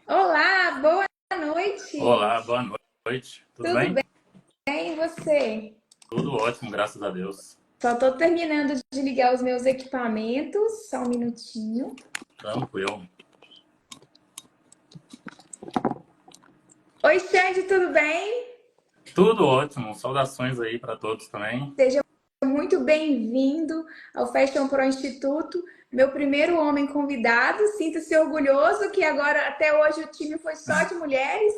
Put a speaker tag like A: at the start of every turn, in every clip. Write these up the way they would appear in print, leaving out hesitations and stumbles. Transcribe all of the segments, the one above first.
A: Olá, boa noite.
B: Olá, boa noite. Tudo
A: Tudo
B: bem?
A: bem e você?
B: Tudo ótimo, graças a Deus.
A: Só estou terminando de ligar os meus equipamentos, só um minutinho.
B: Tranquilo.
A: Oi, Xande, tudo bem?
B: Tudo ótimo. Saudações aí para todos também.
A: Seja muito bem-vindo ao Fashion Pro Instituto, meu primeiro homem convidado. Sinta-se orgulhoso que agora, até hoje, o time foi só de mulheres.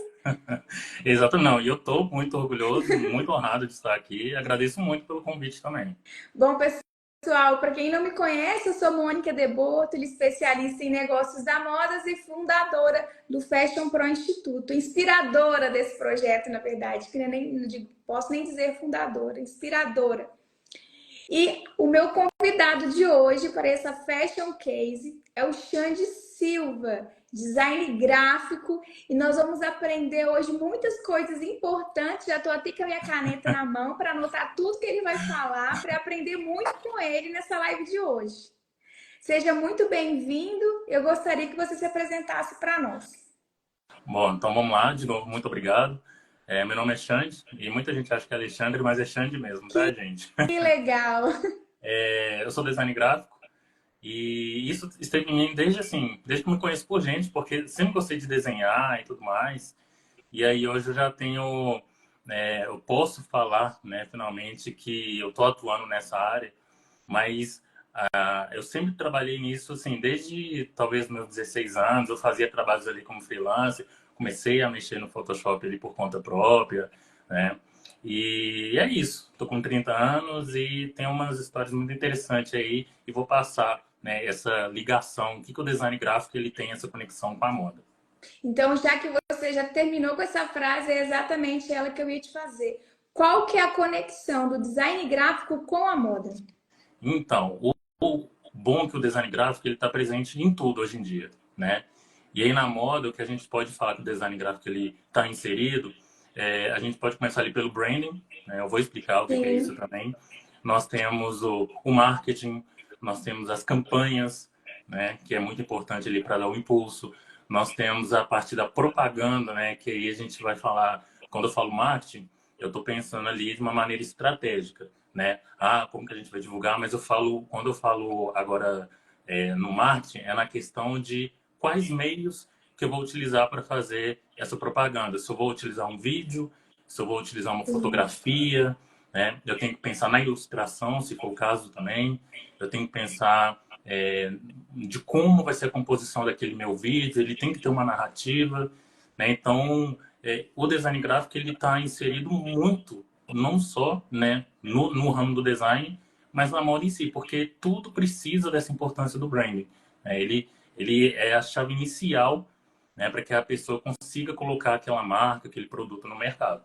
B: Exato, não. E eu estou muito orgulhoso, muito honrado de estar aqui. Agradeço muito pelo convite também.
A: Bom, pessoal, para quem não me conhece, eu sou Mônica De Bortoli, especialista em negócios da modas e fundadora do Fashion Pro Instituto, inspiradora desse projeto, na verdade, que não posso nem dizer fundadora, inspiradora. E o meu convidado de hoje para essa Fashion Case é o Xande Silva, design gráfico, e nós vamos aprender hoje muitas coisas importantes. Já estou até com a minha caneta na mão para anotar tudo que ele vai falar, para aprender muito com ele nessa live de hoje. Seja muito bem-vindo. Eu gostaria que você se apresentasse para nós.
B: Bom, então vamos lá. De novo, muito obrigado. Meu nome é Xande e muita gente acha que é Alexandre, mas é Xande mesmo, tá, gente?
A: Que legal!
B: Eu sou design gráfico e isso esteve em mim desde assim, desde que eu me conheço por gente, porque sempre gostei de desenhar e tudo mais. E aí hoje eu já tenho, eu posso falar, né, finalmente que eu estou atuando nessa área, mas eu sempre trabalhei nisso, assim, desde talvez meus 16 anos, eu fazia trabalhos ali como freelancer, comecei a mexer no Photoshop ali por conta própria, né, e é isso, estou com 30 anos e tem umas histórias muito interessantes aí e vou passar, né, essa ligação, o que o design gráfico ele tem essa conexão com a moda.
A: Então, já que você já terminou com essa frase, é exatamente ela que eu ia te fazer. Qual que é a conexão do design gráfico com a moda?
B: Então, o bom é que o design gráfico ele está presente em tudo hoje em dia, né? E aí na moda, o que a gente pode falar que o design gráfico ele está inserido, a gente pode começar ali pelo branding, né? Eu vou explicar o que é isso
A: Sim.
B: também. Nós temos o marketing, nós temos as campanhas, né? Que é muito importante ali para dar o impulso. Nós temos a parte da propaganda, né? Que aí a gente vai falar, quando eu falo marketing, eu estou pensando ali de uma maneira estratégica, né? Ah, como que a gente vai divulgar? Mas eu falo, quando eu falo agora no marketing, é na questão de quais meios que eu vou utilizar para fazer essa propaganda. Se eu vou utilizar um vídeo, se eu vou utilizar uma fotografia, né? Eu tenho que pensar na ilustração, se for o caso também. Eu tenho que pensar de como vai ser a composição daquele meu vídeo. Ele tem que ter uma narrativa, né? Então, o design gráfico ele está inserido muito, não só, né, no ramo do design, mas na moda em si, porque tudo precisa dessa importância do branding, né? Ele é a chave inicial, né, para que a pessoa consiga colocar aquela marca, aquele produto no mercado.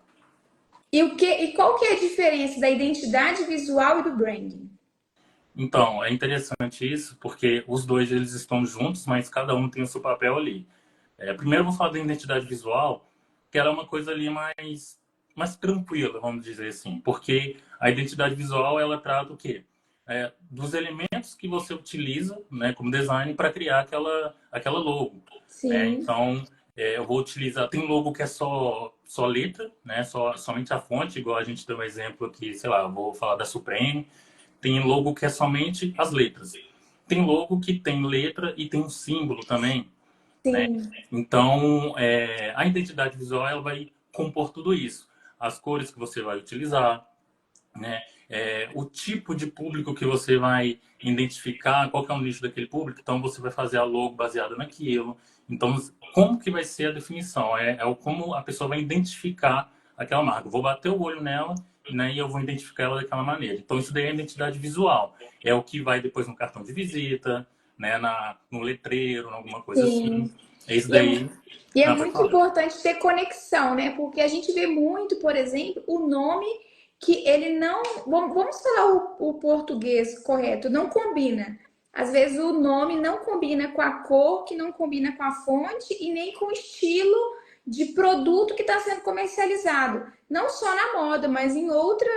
A: E qual que é a diferença da identidade visual e do branding?
B: Então, é interessante isso, porque os dois eles estão juntos, mas cada um tem o seu papel ali. Primeiro eu vou falar da identidade visual, que ela é uma coisa ali mais tranquila, vamos dizer assim, porque a identidade visual ela trata o quê? Dos elementos que você utiliza, né, como design para criar aquela logo, né?
A: Sim.
B: Então, eu vou utilizar, tem logo que é só letra, né, somente a fonte, igual a gente deu um exemplo aqui, sei lá, eu vou falar da Supreme, tem logo que é somente as letras. Tem logo que tem letra e tem um símbolo também, né?
A: Sim.
B: Então, a identidade visual ela vai compor tudo isso. As cores que você vai utilizar, né? O tipo de público que você vai identificar, qual que é o nicho daquele público, então você vai fazer a logo baseada naquilo. Então, como que vai ser a definição? O como a pessoa vai identificar aquela marca. Eu vou bater o olho nela, né, e eu vou identificar ela daquela maneira. Então, isso daí é a identidade visual. É o que vai depois no cartão de visita, né, no letreiro, alguma coisa assim.
A: Sim.
B: É isso
A: E é,
B: daí.
A: e é
B: Não, pode
A: muito
B: falar.
A: importante ter conexão, né? Porque a gente vê muito, por exemplo, o nome que ele não. Vamos falar o português correto, não combina. Às vezes o nome não combina com a cor, que não combina com a fonte e nem com o estilo de produto que está sendo comercializado. Não só na moda, mas em outros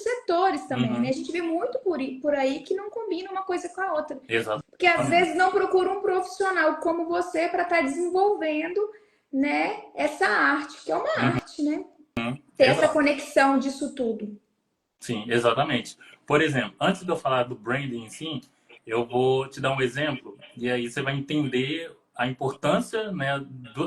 A: setores também, né? A
B: Uhum.
A: gente vê muito por aí que não combina uma coisa com a outra. Porque às vezes
B: Exatamente.
A: não procura um profissional como você para estar desenvolvendo, né, essa arte, que é uma
B: Uhum.
A: arte, né? Ter essa
B: Exato.
A: conexão disso tudo.
B: Sim, exatamente. Por exemplo, antes de eu falar do branding em si, eu vou te dar um exemplo e aí você vai entender a importância, né,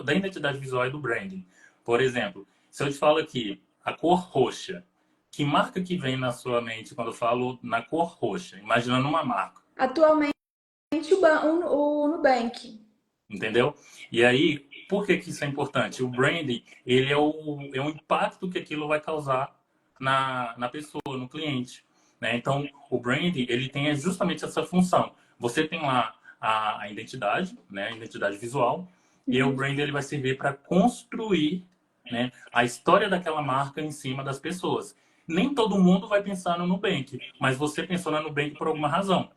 B: da identidade visual e do branding. Por exemplo, se eu te falo aqui a cor roxa, que marca que vem na sua mente quando eu falo na cor roxa? Imaginando uma marca,
A: Atualmente, o Nubank.
B: entendeu? E aí, por que que isso é importante? O branding, ele é o impacto que aquilo vai causar na pessoa, no cliente, né? Então, o branding, ele tem justamente essa função. Você tem lá a identidade, né? A identidade visual, e o
A: Uhum.
B: branding, ele vai servir para construir, né, a história daquela marca em cima das pessoas. Nem todo mundo vai pensar no Nubank, mas você pensou na Nubank por alguma razão,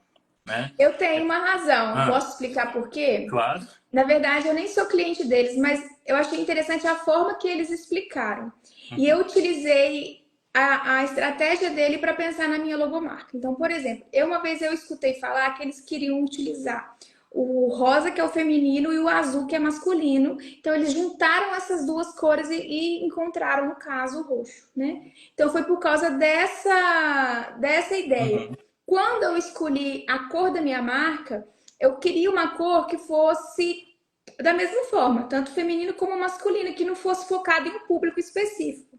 B: né?
A: Eu tenho uma razão.
B: Ah,
A: Posso explicar por quê?
B: claro.
A: Na verdade, eu nem sou cliente deles, mas eu achei interessante a forma que eles explicaram. E eu utilizei a estratégia dele para pensar na minha logomarca. Então, por exemplo, uma vez eu escutei falar que eles queriam utilizar o rosa, que é o feminino, e o azul, que é masculino. Então, eles juntaram essas duas cores e encontraram, no caso, o roxo, né? Então, foi por causa dessa ideia.
B: Uhum.
A: Quando eu escolhi a cor da minha marca, eu queria uma cor que fosse da mesma forma, tanto feminino como masculino, que não fosse focado em um público específico.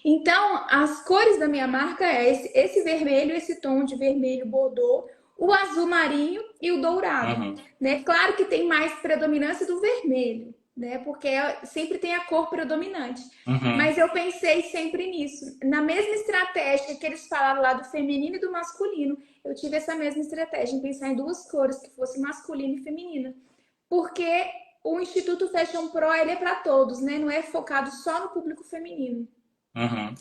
A: Então, as cores da minha marca é esse vermelho, esse tom de vermelho bordô, o azul marinho e o dourado,
B: Uhum.
A: né? Claro que tem mais predominância do vermelho, né? Porque sempre tem a cor predominante.
B: Uhum.
A: Mas eu pensei sempre nisso. Na mesma estratégia que eles falaram lá do feminino e do masculino, eu tive essa mesma estratégia, em pensar em duas cores, que fosse masculina e feminina. Porque o Instituto Fashion Pro, ele é para todos, né? Não é focado só no público feminino.
B: Uhum,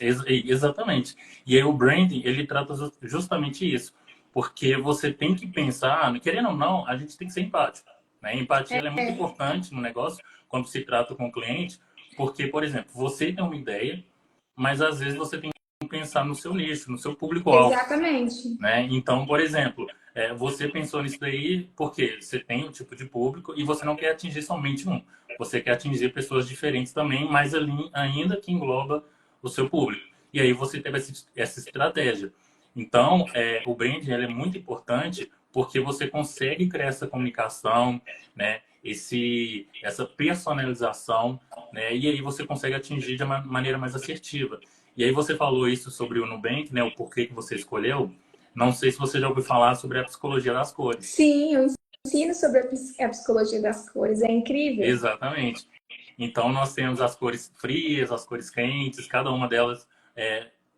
B: exatamente. E aí o branding, ele trata justamente isso. Porque você tem que pensar, querendo ou não, a gente tem que ser empático. Né? A empatia ela é muito importante no negócio, quando se trata com o cliente, porque, por exemplo, você tem uma ideia, mas às vezes você tem que pensar no seu nicho, no seu público-alvo.
A: Exatamente.
B: Né? Então, por exemplo, você pensou nisso daí porque você tem um tipo de público e você não quer atingir somente um. Você quer atingir pessoas diferentes também, mas ali, ainda que engloba o seu público. E aí você teve essa estratégia. Então, o branding ele é muito importante porque você consegue criar essa comunicação, né? Essa personalização, né? E aí você consegue atingir de uma maneira mais assertiva. E aí você falou isso sobre o Nubank, né? O porquê que você escolheu. Não sei se você já ouviu falar sobre a psicologia das cores.
A: Sim, eu ensino sobre a psicologia das cores, é incrível.
B: Exatamente. Então, nós temos as cores frias, as cores quentes, cada uma delas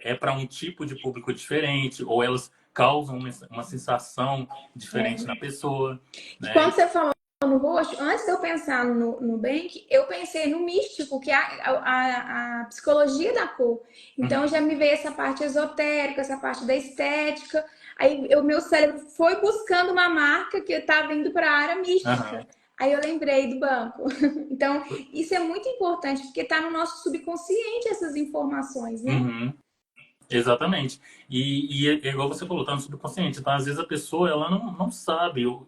B: é para um tipo de público diferente, ou elas causam uma sensação diferente na pessoa,
A: E quando
B: né?
A: você falou no roxo, antes de eu pensar no Bank, eu pensei no místico, que é a psicologia da cor. Então
B: Uhum,
A: já me veio essa parte esotérica, essa parte da estética. Aí o meu cérebro foi buscando uma marca que estava indo para a área mística.
B: aham,
A: Aí eu lembrei do banco. Então, isso é muito importante, porque está no nosso subconsciente essas informações, né?
B: uhum, exatamente. E é igual você falou, tá no subconsciente. Então, às vezes, a pessoa ela não sabe o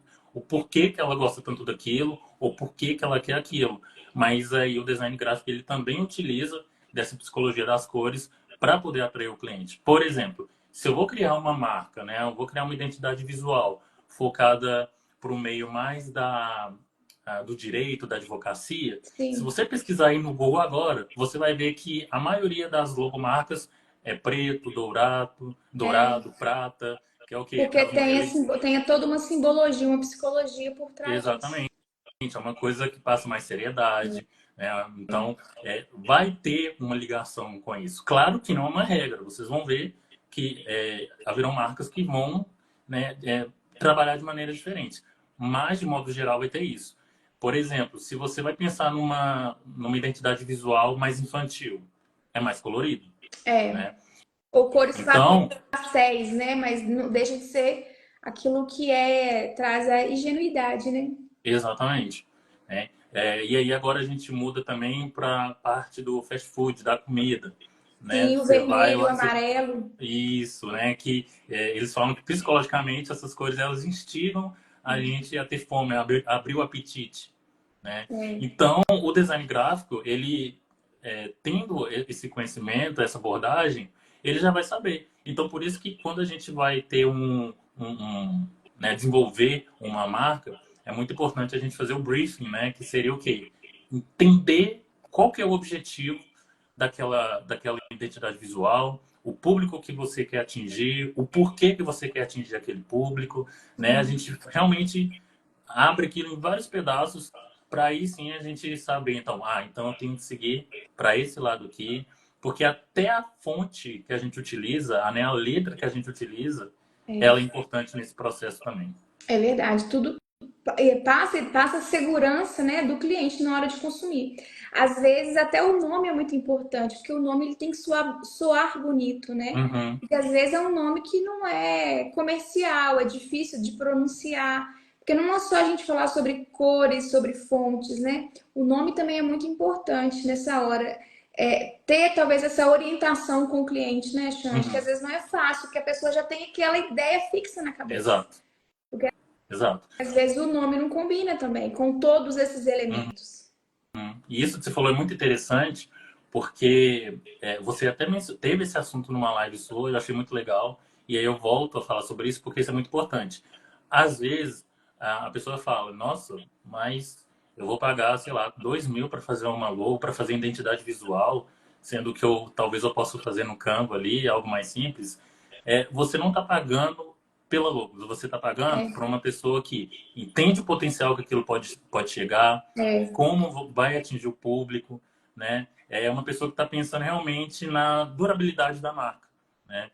B: porquê que ela gosta tanto daquilo, ou porquê que ela quer aquilo. Mas aí o design gráfico ele também utiliza dessa psicologia das cores para poder atrair o cliente. Por exemplo, se eu vou criar uma marca, né, eu vou criar uma identidade visual focada para o meio mais do direito, da advocacia, se
A: Sim.
B: você pesquisar aí no Google agora, você vai ver que a maioria das logomarcas é preto, dourado, prata, que é o quê?
A: Porque
B: Aquelas maiores.
A: tem toda uma simbologia, uma psicologia por trás disso.
B: Exatamente. É uma coisa que passa mais seriedade, né? Então, vai ter uma ligação com isso. Claro que não é uma regra. Vocês vão ver que haverão marcas que vão, né, trabalhar de maneira diferente. Mas, de modo geral, vai ter isso. Por exemplo, se você vai pensar numa identidade visual mais infantil, é mais colorido,
A: É.
B: né?
A: Ou cores
B: Então,
A: pastéis, né? Mas não deixa de ser aquilo que traz a ingenuidade, né?
B: exatamente. Né? E aí agora a gente muda também para a parte do fast food, da comida, né?
A: Sim, o
B: Você vai
A: vermelho, o
B: lá,
A: amarelo.
B: isso, né? Que eles falam que psicologicamente essas cores elas instigam a gente a ter fome, a abrir o apetite, né?
A: É,
B: Então, o design gráfico, ele tendo esse conhecimento, essa abordagem, ele já vai saber. Então, por isso que quando a gente vai ter né, desenvolver uma marca, é muito importante a gente fazer o briefing, né? Que seria o quê? Entender qual que é o objetivo daquela identidade visual, o público que você quer atingir, o porquê que você quer atingir aquele público, né? A gente realmente abre aquilo em vários pedaços para aí sim a gente saber, então, então eu tenho que seguir para esse lado aqui, porque até a fonte que a gente utiliza, né, a letra que a gente utiliza, ela é importante nesse processo também.
A: é verdade. Tudo passa segurança, né, do cliente na hora de consumir. Às vezes até o nome é muito importante, porque o nome ele tem que soar bonito, né?
B: Uhum,
A: Porque às vezes é um nome que não é comercial, é difícil de pronunciar. Porque não é só a gente falar sobre cores, sobre fontes, né? O nome também é muito importante nessa hora. Ter talvez essa orientação com o cliente, né, Xande? Que às
B: uhum.
A: vezes não é fácil, porque a pessoa já tem aquela ideia fixa na cabeça.
B: Exato, exato.
A: Às vezes o nome não combina também com todos esses
B: Uhum.
A: elementos.
B: E isso que você falou é muito interessante, porque você até teve esse assunto numa live sua, eu achei muito legal, e aí eu volto a falar sobre isso porque isso é muito importante. Às vezes, a pessoa fala, nossa, mas eu vou pagar, sei lá, 2.000 para fazer uma logo, para fazer identidade visual, sendo que talvez eu possa fazer no Canva ali, algo mais simples. Você não está pagando pela logo, você está pagando
A: É,
B: para uma pessoa que entende o potencial que aquilo pode chegar,
A: é,
B: como vai atingir o público, né? É uma pessoa que está pensando realmente na durabilidade da marca, né?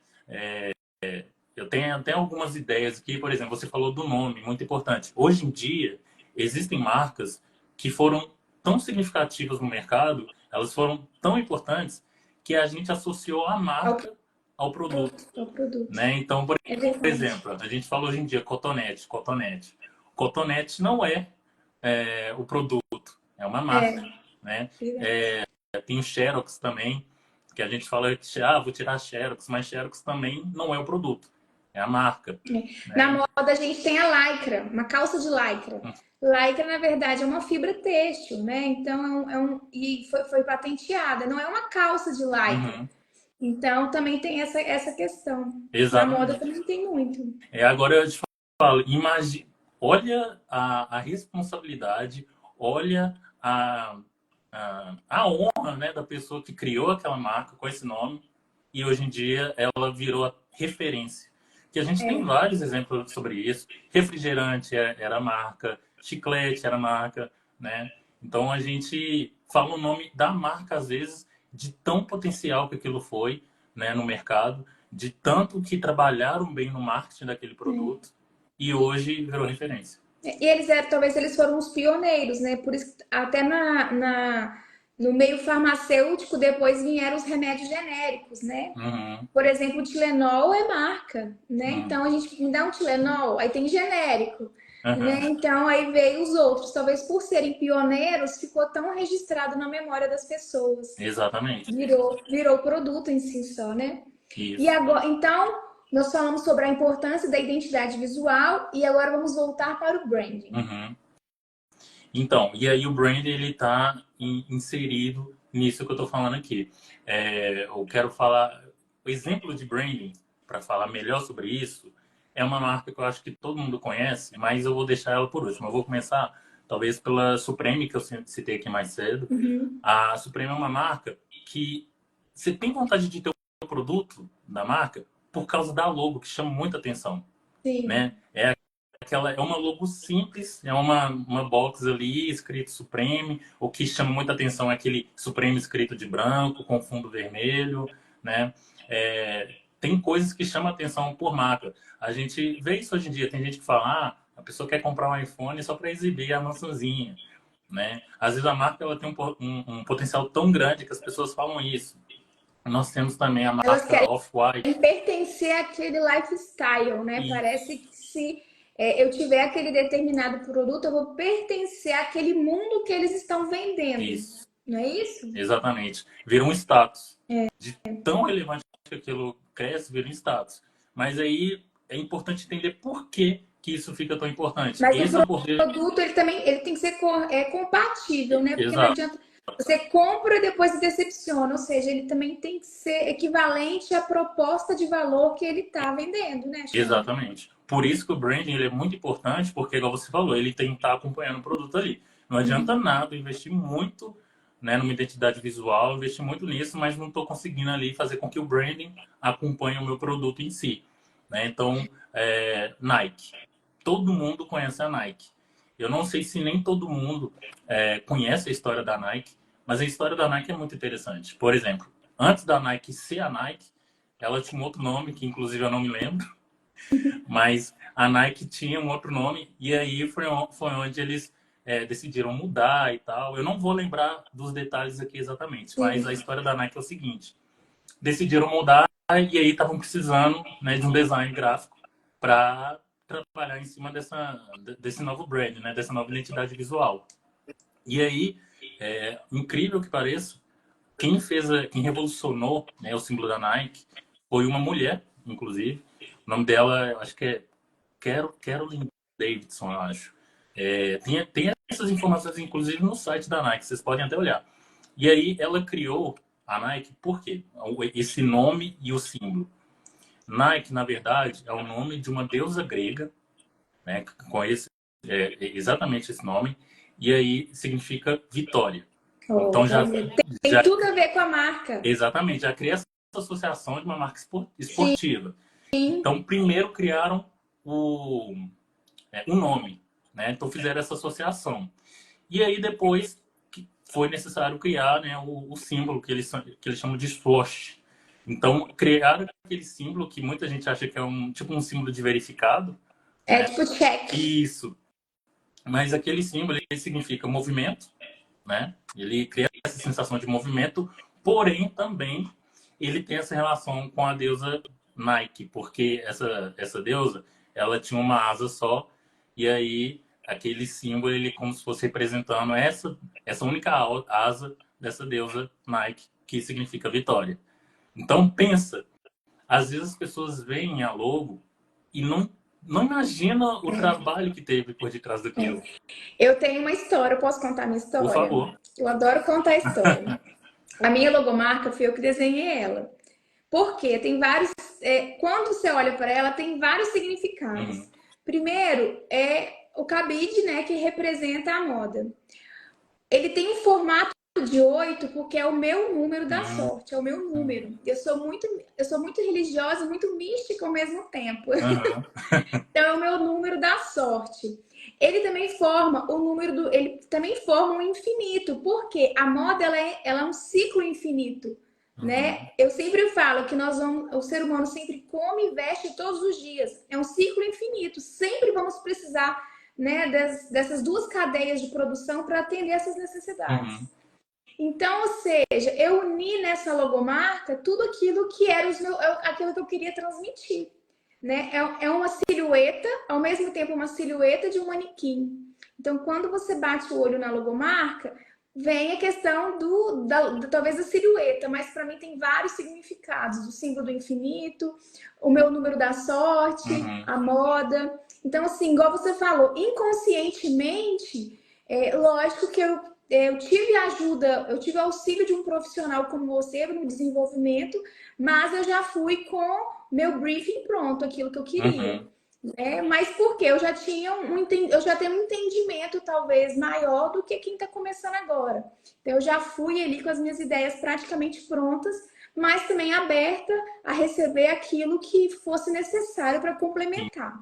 B: Eu tenho até algumas ideias aqui, por exemplo, você falou do nome, muito importante. Hoje em dia, existem marcas que foram tão significativas no mercado, elas foram tão importantes, que a gente associou a
A: é o
B: marca ao produto,
A: é o produto.
B: né? Então, por
A: É verdade.
B: exemplo, a gente fala hoje em dia cotonete, cotonete. Cotonete não é o produto, é uma marca,
A: É,
B: né?
A: verdade.
B: Tem o Xerox também, que a gente fala que vou tirar Xerox, mas Xerox também não é o produto, é a marca,
A: Na
B: né?
A: moda a gente tem a lycra, uma calça de lycra. Lycra, na verdade, é uma fibra têxtil, né? Então, e foi patenteada, não é uma calça de lycra.
B: Uhum,
A: Então, também tem essa questão. Na moda
B: exatamente.
A: também tem muito.
B: Agora eu te falo, imagine, olha a responsabilidade, olha a honra, né, da pessoa que criou aquela marca com esse nome e hoje em dia ela virou a referência. Que a gente tem
A: É,
B: vários exemplos sobre isso. Refrigerante era a marca, chiclete era a marca, né? Então a gente fala o nome da marca às vezes de tão potencial que aquilo foi, né, no mercado, de tanto que trabalharam bem no marketing daquele
A: é.
B: produto e hoje virou referência.
A: E eles talvez eles foram os pioneiros, né? Por isso, que até no meio farmacêutico, depois vieram os remédios genéricos, né?
B: Uhum,
A: Por exemplo, o Tilenol é marca, né?
B: uhum,
A: Então a gente me dá um Tilenol, aí tem genérico, né?
B: uhum,
A: Então aí veio os outros. Talvez por serem pioneiros, ficou tão registrado na memória das pessoas.
B: exatamente.
A: Virou produto em si só, né? E
B: Isso.
A: agora, então, nós falamos sobre a importância da identidade visual e agora vamos voltar para o branding.
B: Uhum. Então, e aí o brand ele está inserido nisso que eu estou falando aqui. Eu quero falar, o exemplo de branding, para falar melhor sobre isso, é uma marca que eu acho que todo mundo conhece, mas eu vou deixar ela por último. Eu vou começar, talvez, pela Supreme, que eu citei aqui mais cedo.
A: Uhum.
B: A Supreme é uma marca que você tem vontade de ter o produto da marca por causa da logo, que chama muita atenção,
A: Sim.
B: né? É uma logo simples, é uma box ali escrito Supreme. O que chama muita atenção é aquele Supreme escrito de branco, com fundo vermelho, né? Tem coisas que chamam atenção por marca. A gente vê isso hoje em dia. Tem gente que fala, a pessoa quer comprar um iPhone só para exibir a maçãzinha, né? Às vezes a marca ela tem um potencial tão grande que as pessoas falam isso. Nós temos também a
A: Elas
B: marca
A: querem
B: Off-White.
A: pertencer àquele lifestyle, né?
B: E
A: Parece que se eu tiver aquele determinado produto, eu vou pertencer àquele mundo que eles estão vendendo.
B: Isso,
A: Não é isso?
B: exatamente. Vira um status. De tão relevante que aquilo cresce, vira um status. Mas aí é importante entender por que que isso fica tão importante.
A: Mas
B: Esse é
A: o
B: o poder.
A: produto, ele tem que ser compatível, né? Porque não
B: Exato,
A: adianta você compra e depois se decepciona. Ou seja, ele também tem que ser equivalente à proposta de valor que ele está vendendo, né, Sean?
B: exatamente. Por isso que o branding ele é muito importante, porque, igual você falou, ele tem que estar acompanhando o produto ali. Não adianta nada investir muito, né, numa identidade visual, investir muito nisso, mas não estou conseguindo ali fazer com que o branding acompanhe o meu produto em si. Né? Então, Nike. Todo mundo conhece a Nike. Eu não sei se nem todo mundo conhece a história da Nike, mas a história da Nike é muito interessante. Por exemplo, antes da Nike ser a Nike, ela tinha um outro nome, que inclusive eu não me lembro, mas a Nike tinha um outro nome, e aí foi onde eles decidiram mudar e tal. Eu não vou lembrar dos detalhes aqui exatamente, mas a
A: Sim.
B: história da Nike é o seguinte: decidiram mudar, e aí estavam precisando, né, de um design gráfico para trabalhar em cima desse novo brand, né, dessa nova identidade visual. E aí, incrível que pareça, quem revolucionou, né, o símbolo da Nike foi uma mulher, inclusive. O nome dela, eu acho que é Carolyn Davidson, eu acho. Tem essas informações, inclusive, no site da Nike, vocês podem até olhar. E aí ela criou a Nike, por quê? Esse nome e o símbolo. Nike, na verdade, é o nome de uma deusa grega, né, com exatamente esse nome, e aí significa vitória.
A: Oh,
B: Então
A: tá
B: já,
A: vendo? Tem
B: já
A: tudo a ver com a marca.
B: exatamente, já cria essa associação de uma marca
A: Sim.
B: esportiva. Então, primeiro criaram um nome, né? Então fizeram essa associação. E aí depois foi necessário criar, né, o símbolo que eles chamam de swoosh. Então criaram aquele símbolo que muita gente acha que é tipo um símbolo de verificado,
A: É
B: né?
A: tipo check.
B: Isso. Mas aquele símbolo ele significa movimento, né? Ele cria essa sensação de movimento, porém também ele tem essa relação com a deusa Nike, porque essa deusa, ela tinha uma asa só, e aí aquele símbolo, ele como se fosse representando essa única asa dessa deusa Nike, que significa vitória. Então pensa, às vezes as pessoas veem a logo e não imagina o trabalho que teve por detrás daquilo.
A: Eu tenho uma história, eu posso contar minha
B: Por
A: história?
B: favor.
A: Eu adoro contar história. A minha logomarca fui eu que desenhei ela. Porque tem vários. Quando você olha para ela, tem vários significados.
B: Uhum.
A: Primeiro é o cabide, né, que representa a moda. Ele tem um formato de 8 porque é o meu número da
B: Uhum.
A: sorte, é o meu número. Eu sou muito religiosa, muito mística ao mesmo tempo.
B: Uhum.
A: Então é o meu número da sorte. Ele também forma ele também forma um infinito, porque a moda ela é um ciclo infinito, né?
B: Uhum.
A: Eu sempre falo que o ser humano sempre come e veste todos os dias. É um ciclo infinito. Sempre vamos precisar, né, dessas duas cadeias de produção para atender essas necessidades.
B: Uhum.
A: Então, ou seja, eu uni nessa logomarca tudo aquilo que era aquilo que eu queria transmitir, né? É uma silhueta, ao mesmo tempo uma silhueta de um manequim. Então, quando você bate o olho na logomarca, vem a questão talvez da silhueta, mas para mim tem vários significados: o símbolo do infinito, o meu número da sorte,
B: Uhum.
A: a moda. Então, assim, igual você falou, inconscientemente, lógico que eu tive ajuda, eu tive auxílio de um profissional como você no desenvolvimento, mas eu já fui com meu briefing pronto, aquilo que eu queria.
B: Uhum.
A: Mas porque eu já tinha eu já tenho um entendimento talvez maior do que quem está começando agora. Então eu já fui ali com as minhas ideias praticamente prontas, mas também aberta a receber aquilo que fosse necessário para complementar.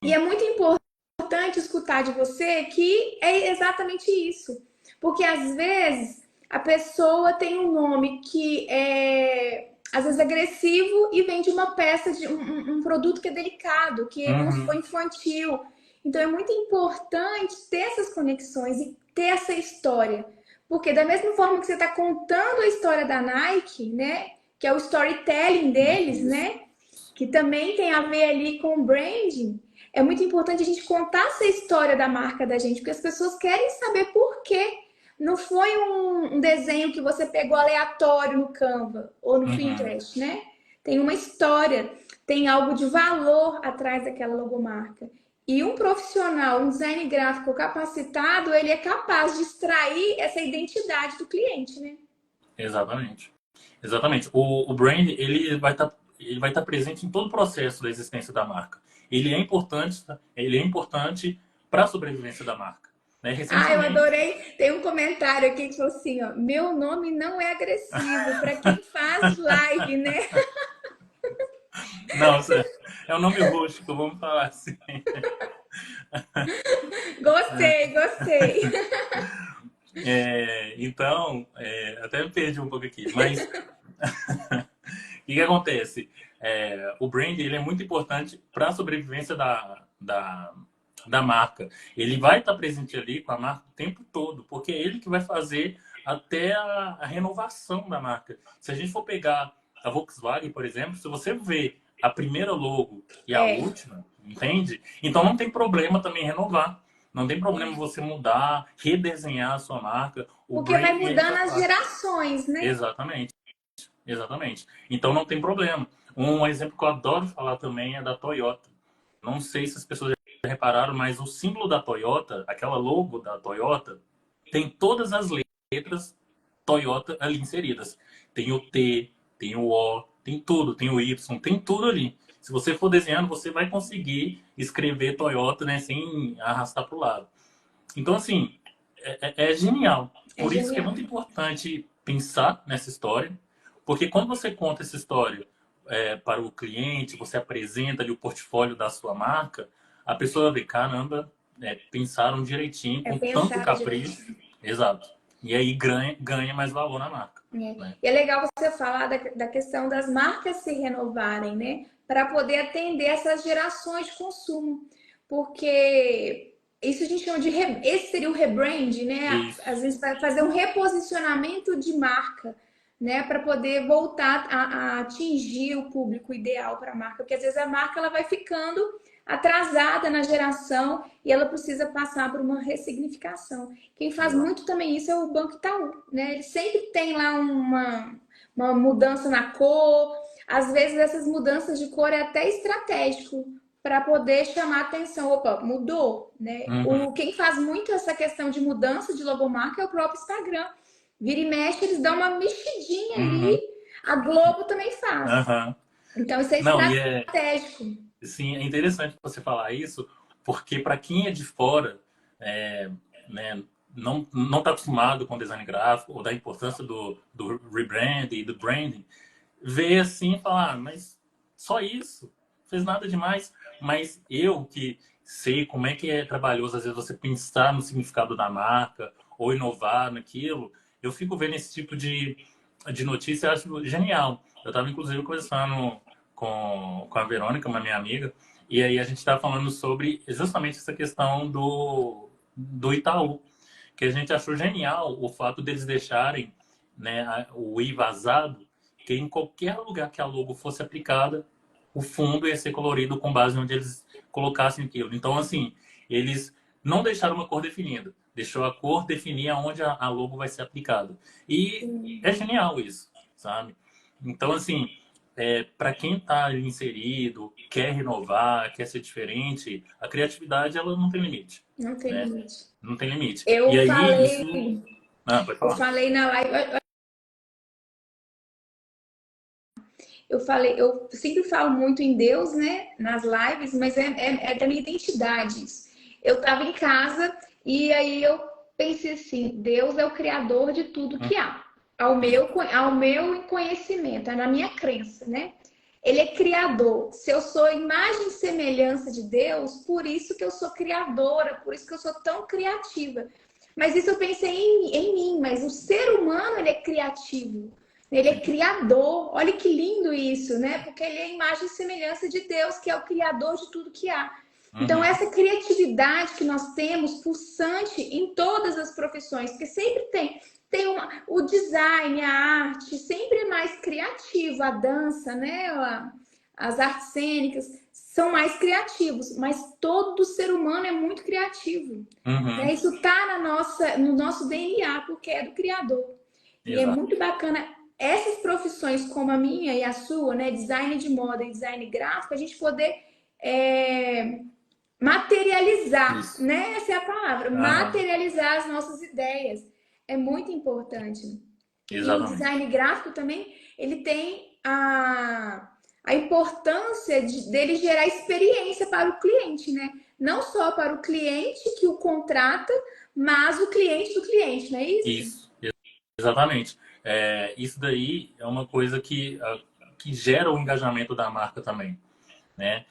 A: E é muito importante escutar de você que é exatamente isso. Porque às vezes a pessoa tem um nome que é às vezes agressivo e vende uma peça de um produto que é delicado, que vamos supor
B: Uhum.
A: infantil. Então é muito importante ter essas conexões e ter essa história. Porque da mesma forma que você está contando a história da Nike, né? Que é o storytelling deles,
B: Isso.
A: né? Que também tem a ver ali com o branding. é muito importante a gente contar essa história da marca da gente, porque as pessoas querem saber por quê. Não foi um desenho que você pegou aleatório no Canva ou no
B: Uhum.
A: Pinterest, né? Tem uma história, tem algo de valor atrás daquela logomarca. E um profissional, um design gráfico capacitado, ele é capaz de extrair essa identidade do cliente, né?
B: Exatamente. Exatamente. O brand, ele vai estar presente em todo o processo da existência da marca. Ele é importante para a sobrevivência da marca. Né?
A: Ah, eu
B: Recentemente,
A: adorei. Tem um comentário aqui que falou assim, ó, meu nome não é agressivo para quem faz live, né?
B: não, é um nome rústico, vamos falar assim.
A: Gostei, gostei.
B: Então, até me perdi um pouco aqui, mas o que acontece? O brand ele é muito importante para a sobrevivência da marca. Ele vai estar presente ali com a marca o tempo todo, porque é ele que vai fazer até a renovação da marca. Se a gente for pegar a Volkswagen, por exemplo, se você vê a primeira logo e a
A: É,
B: última, entende? Então não tem problema também renovar. Não tem problema você mudar, redesenhar a sua marca. O
A: porque vai
B: branding ele
A: mudando
B: faz
A: as
B: parte.
A: gerações, né?
B: Exatamente. Exatamente. Então não tem problema. Um exemplo que eu adoro falar também é da Toyota. Não sei se as pessoas já repararam, mas o símbolo da Toyota, aquela logo da Toyota, tem todas as letras Toyota ali inseridas. Tem o T, tem o O, tem tudo, tem o Y, tem tudo ali. Se você for desenhando, você vai conseguir escrever Toyota, né, sem arrastar para o lado. Então, assim, é genial.
A: É
B: Por isso que é
A: genial.
B: muito importante pensar nessa história, porque quando você conta essa história para o cliente, você apresenta ali o portfólio da sua marca, a pessoa vê, caramba, pensaram direitinho,
A: É
B: com tanto
A: pensado
B: capricho.
A: direitinho.
B: Exato. E aí ganha mais valor na marca.
A: É.
B: Né?
A: E é legal você falar da questão das marcas se renovarem, né? Para poder atender essas gerações de consumo. Porque isso a gente chama de. Esse seria o rebrand, né? Às
B: Isso.
A: vezes vai fazer um reposicionamento de marca, né? Para poder voltar a atingir o público ideal para a marca. Porque às vezes a marca ela vai ficando atrasada na geração e ela precisa passar por uma ressignificação. Quem faz
B: Exato.
A: muito também isso é o Banco Itaú, né? Ele sempre tem lá uma mudança na cor. Às vezes essas mudanças de cor é até estratégico para poder chamar atenção. Opa, mudou, né?
B: Uhum.
A: Quem faz muito essa questão de mudança de logomarca é o próprio Instagram. Vira e mexe, eles dão uma mexidinha ali.
B: Uhum.
A: A Globo também faz.
B: Uhum.
A: Então isso é
B: Não,
A: estratégico.
B: sim, é interessante você falar isso, porque para quem é de fora, é, né, não está acostumado com design gráfico ou da importância do rebrand e do branding, vê assim e fala, mas só isso, fez nada demais. Mas eu que sei como é que é trabalhoso, às vezes, você pensar no significado da marca ou inovar naquilo, eu fico vendo esse tipo de notícia e acho genial. Eu estava, inclusive, conversando com a Verônica, uma minha amiga, e aí a gente estava falando sobre justamente essa questão do Itaú, que a gente achou genial o fato deles deixarem, né, o I vazado, que em qualquer lugar que a logo fosse aplicada, o fundo ia ser colorido com base onde eles colocassem aquilo. Então, assim, eles não deixaram uma cor definida, deixou a cor definir aonde a logo vai ser aplicada. E é genial isso, sabe? Então, assim, para quem está inserido, quer renovar, quer ser diferente, a criatividade ela não tem limite,
A: Não tem
B: né?
A: limite.
B: Não tem limite.
A: Eu
B: E aí, isso...
A: falei,
B: Ah, pode
A: eu
B: falar.
A: falei na live, eu sempre falo muito em Deus, né, nas lives, mas é da minha identidade isso. Eu estava em casa e aí eu pensei assim, Deus é o criador de tudo que há, ao meu conhecimento, é na minha crença, né? Ele é criador. Se eu sou imagem e semelhança de Deus, por isso que eu sou criadora, por isso que eu sou tão criativa. Mas isso eu pensei em mim, mas o ser humano ele é criativo. Ele é
B: Sim.
A: criador. Olha que lindo isso, né? Porque ele é a imagem e semelhança de Deus, que é o criador de tudo que há. Então,
B: Uhum.
A: essa criatividade que nós temos, pulsante em todas as profissões, porque sempre tem o design, a arte, sempre é mais criativo, a dança, né? As artes cênicas, são mais criativos, mas todo ser humano é muito criativo.
B: Uhum.
A: Né? Isso está no nosso DNA, porque é do Criador. E é
B: Exato.
A: muito bacana essas profissões como a minha e a sua, né? Design de moda e design gráfico, a gente poder materializar,
B: Isso.
A: né? Essa é a palavra,
B: Aham.
A: materializar as nossas ideias. É muito importante. E o
B: Exatamente.
A: design gráfico também, ele tem a importância dele gerar experiência para o cliente, né? Não só para o cliente que o contrata, mas o cliente do cliente, não é isso?
B: Isso. Exatamente. Isso daí é uma coisa que gera o engajamento da marca também, né?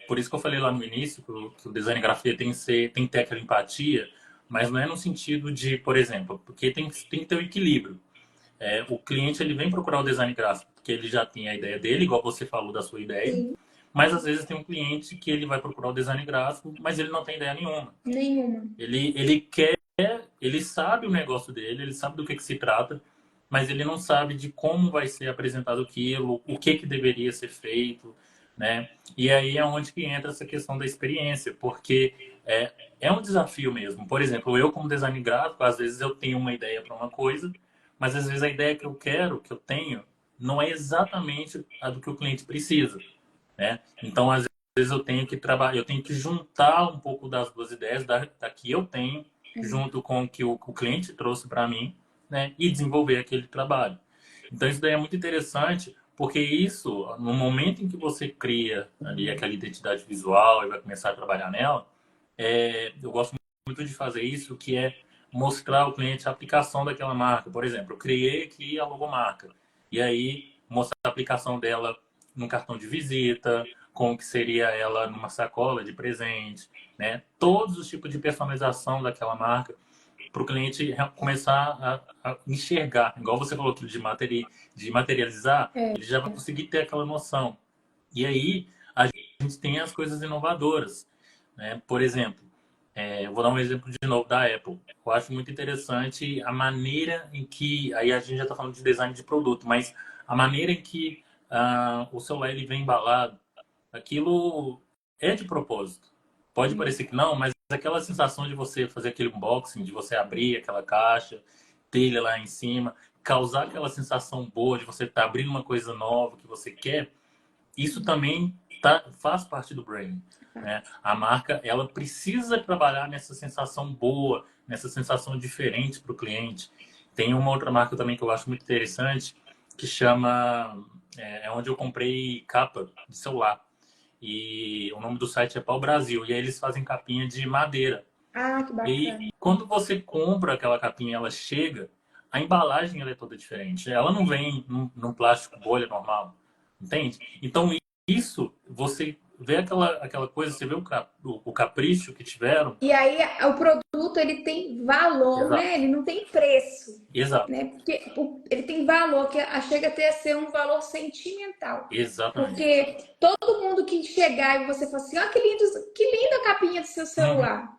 B: Por isso que eu falei lá no início que o design gráfico tem que ter aquela empatia, mas não é no sentido de, por exemplo, porque tem que ter o equilíbrio. O cliente ele vem procurar o design gráfico porque ele já tem a ideia dele, igual você falou da sua ideia,
A: Sim,
B: mas às vezes tem um cliente que ele vai procurar o design gráfico, mas ele não tem ideia nenhuma.
A: nenhuma.
B: Ele quer, ele sabe o negócio dele, ele sabe do que se trata, mas ele não sabe de como vai ser apresentado aquilo, o que deveria ser feito, né? E aí é onde que entra essa questão da experiência, porque é um desafio mesmo. Por exemplo, eu como design gráfico, às vezes eu tenho uma ideia para uma coisa, mas às vezes a ideia que eu quero, que eu tenho, não é exatamente a do que o cliente precisa, né? Então, às vezes eu tenho que trabalhar, eu tenho que juntar um pouco das duas ideias da que eu tenho, junto com o que o cliente trouxe para mim, né? E desenvolver aquele trabalho. Então, isso daí é muito interessante, porque isso, no momento em que você cria ali aquela identidade visual e vai começar a trabalhar nela, eu gosto muito de fazer isso, que é mostrar ao cliente a aplicação daquela marca. Por exemplo, eu criei aqui a logomarca. E aí, mostrar a aplicação dela num cartão de visita, como que seria ela numa sacola de presente, né? Todos os tipos de personalização daquela marca para o cliente começar a enxergar. Igual você falou aquilo de materializar,
A: É.
B: ele já vai conseguir ter aquela noção. E aí, a gente tem as coisas inovadoras, né? Por exemplo, eu vou dar um exemplo de novo da Apple. Eu acho muito interessante a maneira em que, aí a gente já está falando de design de produto, mas a maneira em que o celular ele vem embalado, aquilo é de propósito. Pode parecer que não, mas aquela sensação de você fazer aquele unboxing, de você abrir aquela caixa, ter ele lá em cima, causar aquela sensação boa de você estar abrindo uma coisa nova que você quer, isso também faz parte do branding, né? A marca ela precisa trabalhar nessa sensação boa, nessa sensação diferente para o cliente. Tem uma outra marca também que eu acho muito interessante que chama onde eu comprei capa de celular e o nome do site é Pau Brasil e aí eles fazem capinha de madeira.
A: Ah, que
B: E
A: bacana.
B: quando você compra aquela capinha, ela chega, a embalagem ela é toda diferente. Ela não vem num plástico bolha normal, entende? Então isso, você vê aquela coisa, você vê o capricho que tiveram.
A: E aí o produto ele tem valor, né?
B: Exato,
A: Ele não tem preço,
B: exato,
A: né? Porque ele tem valor que chega até a ser um valor sentimental.
B: exatamente.
A: Porque todo mundo que chegar e você fala assim, ó, que linda a capinha do seu
B: Uhum,
A: celular.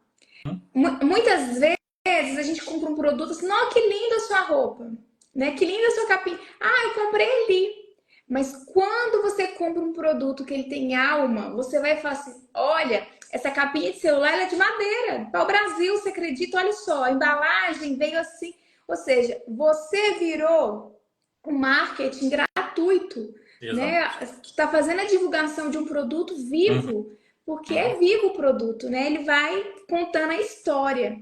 A: Muitas vezes a gente compra um produto assim, não, que linda a sua roupa, né? Que linda a sua capinha. Ah, eu comprei ali. Mas quando você compra um produto que ele tem alma, você vai falar assim: olha, essa capinha de celular ela é de madeira. Para o Brasil, você acredita? Olha só, a embalagem veio assim. Ou seja, você virou um marketing gratuito, né?
B: exato.
A: Está fazendo a divulgação de um produto
B: Uhum,
A: vivo, porque
B: uhum,
A: é vivo o produto, né? Ele vai contando a história.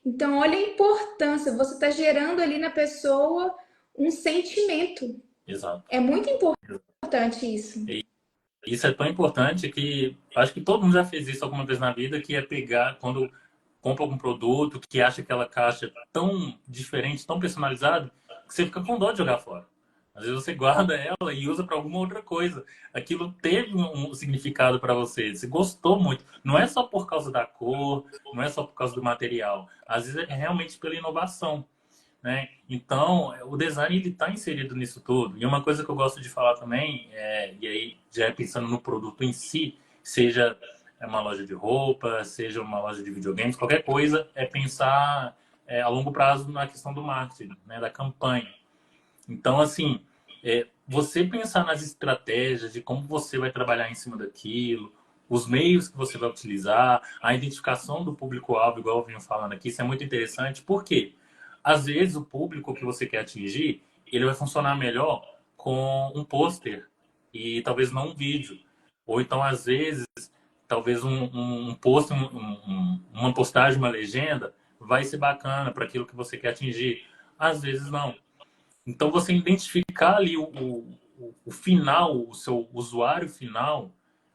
A: Então, olha a importância, você está gerando ali na pessoa um sentimento.
B: exato.
A: É muito importante isso.
B: E isso é tão importante que acho que todo mundo já fez isso alguma vez na vida, que é pegar quando compra algum produto que acha aquela caixa tão diferente, tão personalizada, que você fica com dó de jogar fora. Às vezes você guarda ela e usa para alguma outra coisa. Aquilo teve um significado para você. Você gostou muito. Não é só por causa da cor, não é só por causa do material. Às vezes é realmente pela inovação, né? Então, o design ele está inserido nisso tudo. E uma coisa que eu gosto de falar também, e aí já é pensando no produto em si, seja uma loja de roupa, seja uma loja de videogames, qualquer coisa, é pensar a longo prazo na questão do marketing, né? Da campanha. Então, assim, você pensar nas estratégias de como você vai trabalhar em cima daquilo, os meios que você vai utilizar, a identificação do público-alvo, igual eu venho falando aqui, isso é muito interessante, porque às vezes o público que você quer atingir, ele vai funcionar melhor com um pôster e talvez não um vídeo. Ou então, às vezes, talvez um post, uma postagem, uma legenda, vai ser bacana para aquilo que você quer atingir. Às vezes não. Então, você identificar ali o final, o seu usuário final,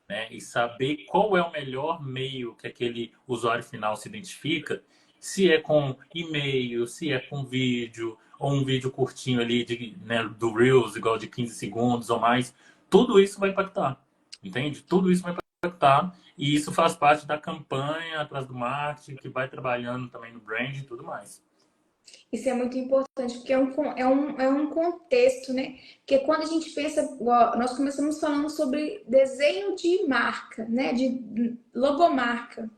B: né, e saber qual é o melhor meio que aquele usuário final se identifica, se é com e-mail, se é com vídeo, ou um vídeo curtinho ali de, né, do Reels, igual de 15 segundos ou mais, tudo isso vai impactar, entende? Tudo isso vai impactar e isso faz parte da campanha atrás do marketing, que vai trabalhando também no brand e tudo mais.
A: Isso é muito importante, porque é um contexto, né? Porque quando a gente pensa, nós começamos falando sobre desenho de marca, né? De logomarca.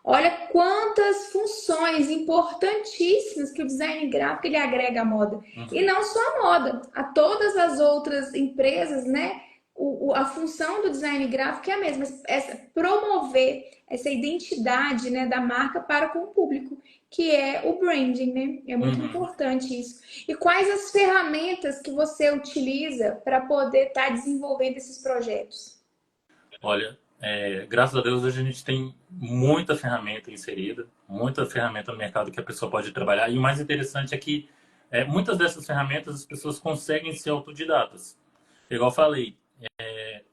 A: Olha quantas funções importantíssimas que o design gráfico ele agrega à moda. E
B: Uhum.
A: não só à moda, a todas as outras empresas, né? A função do design gráfico é a mesma, promover essa identidade, né, da marca para com o público, que é o branding, né? É muito
B: Uhum.
A: importante isso. E quais as ferramentas que você utiliza para poder estar desenvolvendo esses projetos?
B: Olha, graças a Deus hoje a gente tem muita ferramenta inserida, muita ferramenta no mercado que a pessoa pode trabalhar. E o mais interessante é que muitas dessas ferramentas as pessoas conseguem ser autodidatas. Igual eu falei,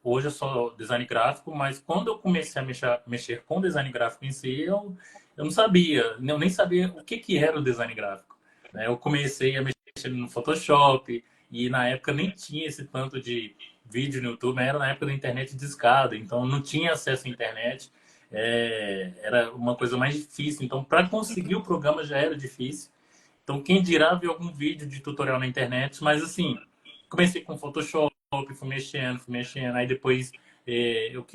B: hoje eu sou design gráfico, mas quando eu comecei a mexer com design gráfico em si, eu não sabia, eu nem sabia o que era o design gráfico, né? Eu comecei a mexer no Photoshop e na época nem tinha esse tanto de vídeo no YouTube, era na época da internet discada, então não tinha acesso à internet, era uma coisa mais difícil. Então, para conseguir o programa já era difícil. Então, quem dirá ver algum vídeo de tutorial na internet, mas assim, comecei com Photoshop, fui mexendo, aí depois eu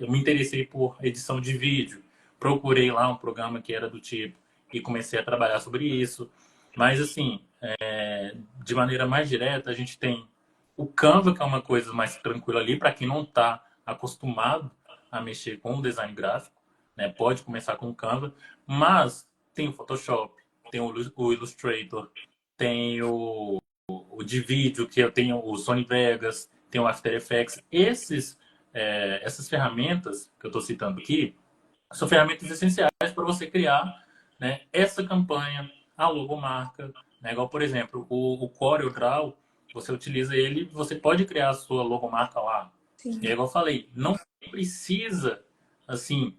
B: me interessei por edição de vídeo, procurei lá um programa que era do tipo e comecei a trabalhar sobre isso. Mas assim, de maneira mais direta, a gente tem o Canva, que é uma coisa mais tranquila ali para quem não está acostumado a mexer com o design gráfico, né? Pode começar com o Canva, mas tem o Photoshop, tem o Illustrator, tem o de vídeo, que eu tenho o Sony Vegas, tem o After Effects. Essas ferramentas que eu estou citando aqui são ferramentas essenciais para você criar, né, essa campanha, a logomarca. Né? Igual, por exemplo, o Corel Draw, você utiliza ele, você pode criar a sua logomarca lá. E é
A: Sim.
B: igual eu falei, não precisa, assim,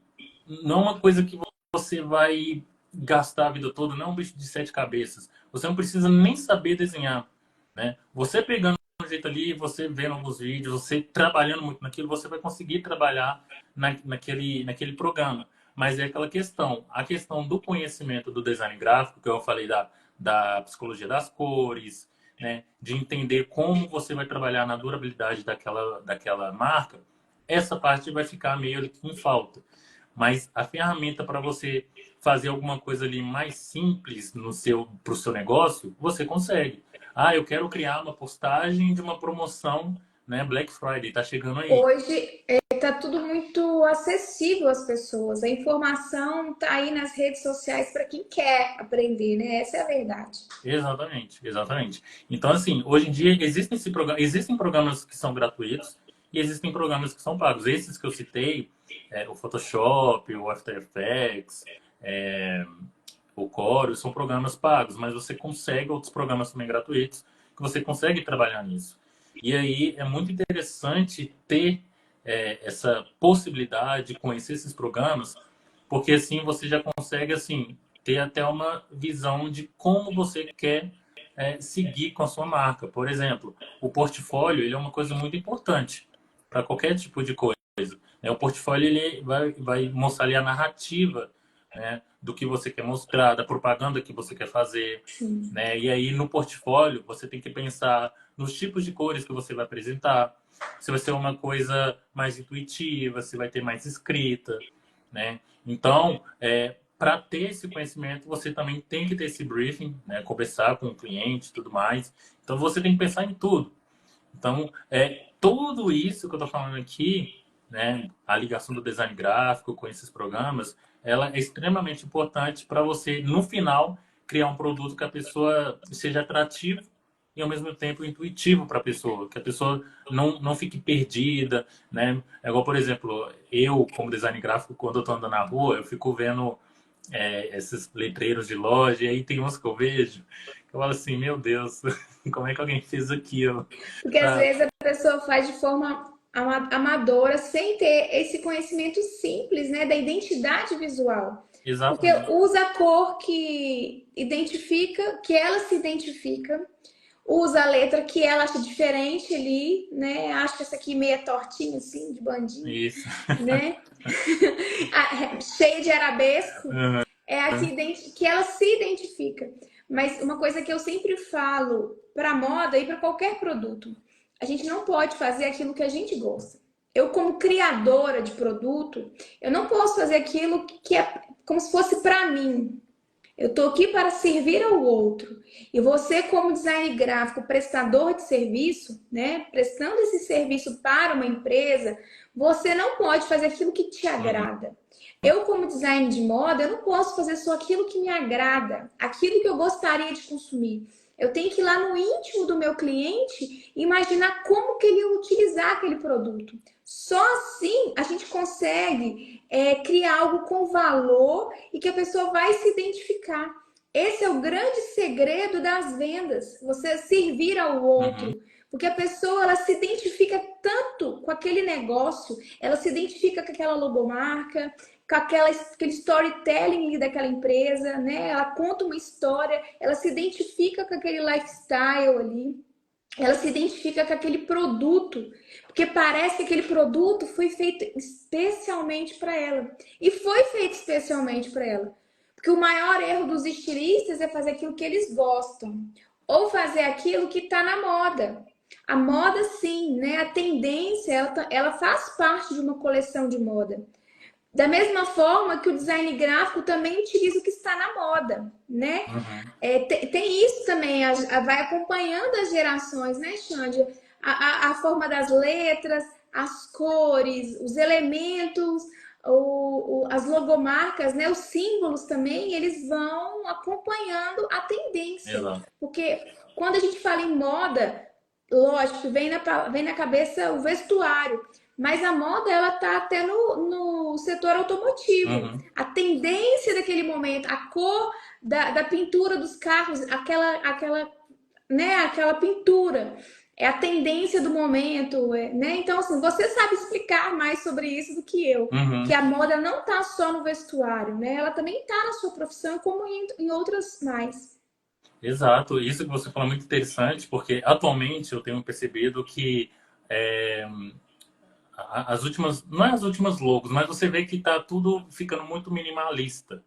B: não é uma coisa que você vai gastar a vida toda, não é um bicho de sete cabeças. Você não precisa nem saber desenhar, né? Você pegando um jeito ali, você vendo alguns vídeos, você trabalhando muito naquilo, você vai conseguir trabalhar naquele programa. Mas é aquela questão, a questão do conhecimento do design gráfico, que eu falei da psicologia das cores, né? De entender como você vai trabalhar na durabilidade daquela marca, essa parte vai ficar meio ali em falta. Mas a ferramenta para você fazer alguma coisa ali mais simples para o seu negócio, você consegue. Ah, eu quero criar uma postagem de uma promoção, né? Black Friday, tá chegando aí.
A: Hoje está tudo muito acessível às pessoas. A informação está aí nas redes sociais para quem quer aprender, né? Essa é a verdade.
B: Exatamente, exatamente. Então, assim, hoje em dia existem programas que são gratuitos e existem programas que são pagos. Esses que eu citei, o Photoshop, o After Effects, é, o Corel, são programas pagos, mas você consegue outros programas também gratuitos que você consegue trabalhar nisso. E aí é muito interessante ter essa possibilidade de conhecer esses programas, porque assim você já consegue assim ter até uma visão de como você quer seguir com a sua marca. Por exemplo, o portfólio ele é uma coisa muito importante para qualquer tipo de coisa. O portfólio ele vai mostrar ali a narrativa, né, do que você quer mostrar, da propaganda que você quer fazer,
A: Sim.
B: né? E aí no portfólio você tem que pensar nos tipos de cores que você vai apresentar, se vai ser uma coisa mais intuitiva, se vai ter mais escrita, né? Então, para ter esse conhecimento, você também tem que ter esse briefing, né? Conversar com o cliente e tudo mais. Então, você tem que pensar em tudo. Então, tudo isso que eu estou falando aqui, né, a ligação do design gráfico com esses programas, ela é extremamente importante para você, no final, criar um produto que a pessoa seja atrativo e, ao mesmo tempo, intuitivo para a pessoa, que a pessoa não fique perdida, né? É igual, por exemplo, eu, como design gráfico, quando eu estou andando na rua, eu fico vendo esses letreiros de loja, e aí tem uns que eu vejo, que eu falo assim, meu Deus, como é que alguém fez aquilo?
A: Porque às
B: Pra...
A: vezes a pessoa faz de forma amadora, sem ter esse conhecimento simples, né, da identidade visual. Porque
B: Exatamente.
A: usa a cor que identifica, que ela se identifica, usa a letra que ela acha diferente ali, né? Acho que essa aqui meia tortinha, assim, de bandinha,
B: Isso.
A: né? Cheia de arabesco, é a que ela se identifica. Mas uma coisa que eu sempre falo para moda e para qualquer produto, a gente não pode fazer aquilo que a gente gosta. Eu, como criadora de produto, eu não posso fazer aquilo que é como se fosse para mim. Eu estou aqui para servir ao outro. E você, como design gráfico, prestador de serviço, né, prestando esse serviço para uma empresa, você não pode fazer aquilo que te
B: Uhum.
A: agrada. Eu, como design de moda, eu não posso fazer só aquilo que me agrada, aquilo que eu gostaria de consumir. Eu tenho que ir lá no íntimo do meu cliente e imaginar como que ele ia utilizar aquele produto. Só assim a gente consegue criar algo com valor e que a pessoa vai se identificar. Esse é o grande segredo das vendas, você servir ao
B: Uhum.
A: outro. Porque a pessoa ela se identifica tanto com aquele negócio, ela se identifica com aquela logomarca, com aquele storytelling daquela empresa, né? Ela conta uma história, ela se identifica com aquele lifestyle ali, ela se identifica com aquele produto, porque parece que aquele produto foi feito especialmente para ela. E foi feito especialmente para ela. Porque o maior erro dos estilistas é fazer aquilo que eles gostam, ou fazer aquilo que está na moda. A moda, sim, né? A tendência, ela faz parte de uma coleção de moda. Da mesma forma que o design gráfico também utiliza o que está na moda, né?
B: Uhum.
A: Tem isso também, vai acompanhando as gerações, né, Xande? A forma das letras, as cores, os elementos, as logomarcas, né, os símbolos também, eles vão acompanhando a tendência.
B: Exato.
A: Porque quando a gente fala em moda, lógico, vem na cabeça o vestuário. Mas a moda, ela tá até no setor automotivo.
B: Uhum.
A: A tendência daquele momento, a cor da pintura dos carros, aquela pintura. É a tendência do momento, né? Então, assim, você sabe explicar mais sobre isso do que eu. Que
B: Uhum.
A: a moda não tá só no vestuário, né? Ela também tá na sua profissão, como em outras mais.
B: Exato. Isso que você falou é muito interessante, porque atualmente eu tenho percebido que é, as últimas, não é as últimas logos, mas você vê que está tudo ficando muito minimalista,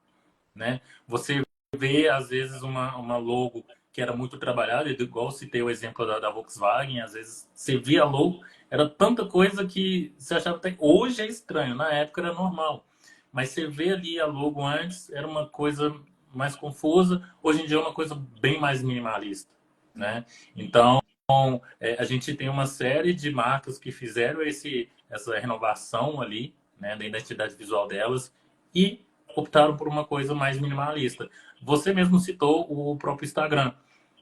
B: né? Você vê, às vezes, uma logo que era muito trabalhada, igual citei o exemplo da Volkswagen, às vezes você via a logo, era tanta coisa que você achava até... Hoje é estranho, na época era normal. Mas você vê ali a logo antes, era uma coisa mais confusa, hoje em dia é uma coisa bem mais minimalista, né? Então, a gente tem uma série de marcas que fizeram essa renovação ali, né, da identidade visual delas, e optaram por uma coisa mais minimalista. Você mesmo citou o próprio Instagram.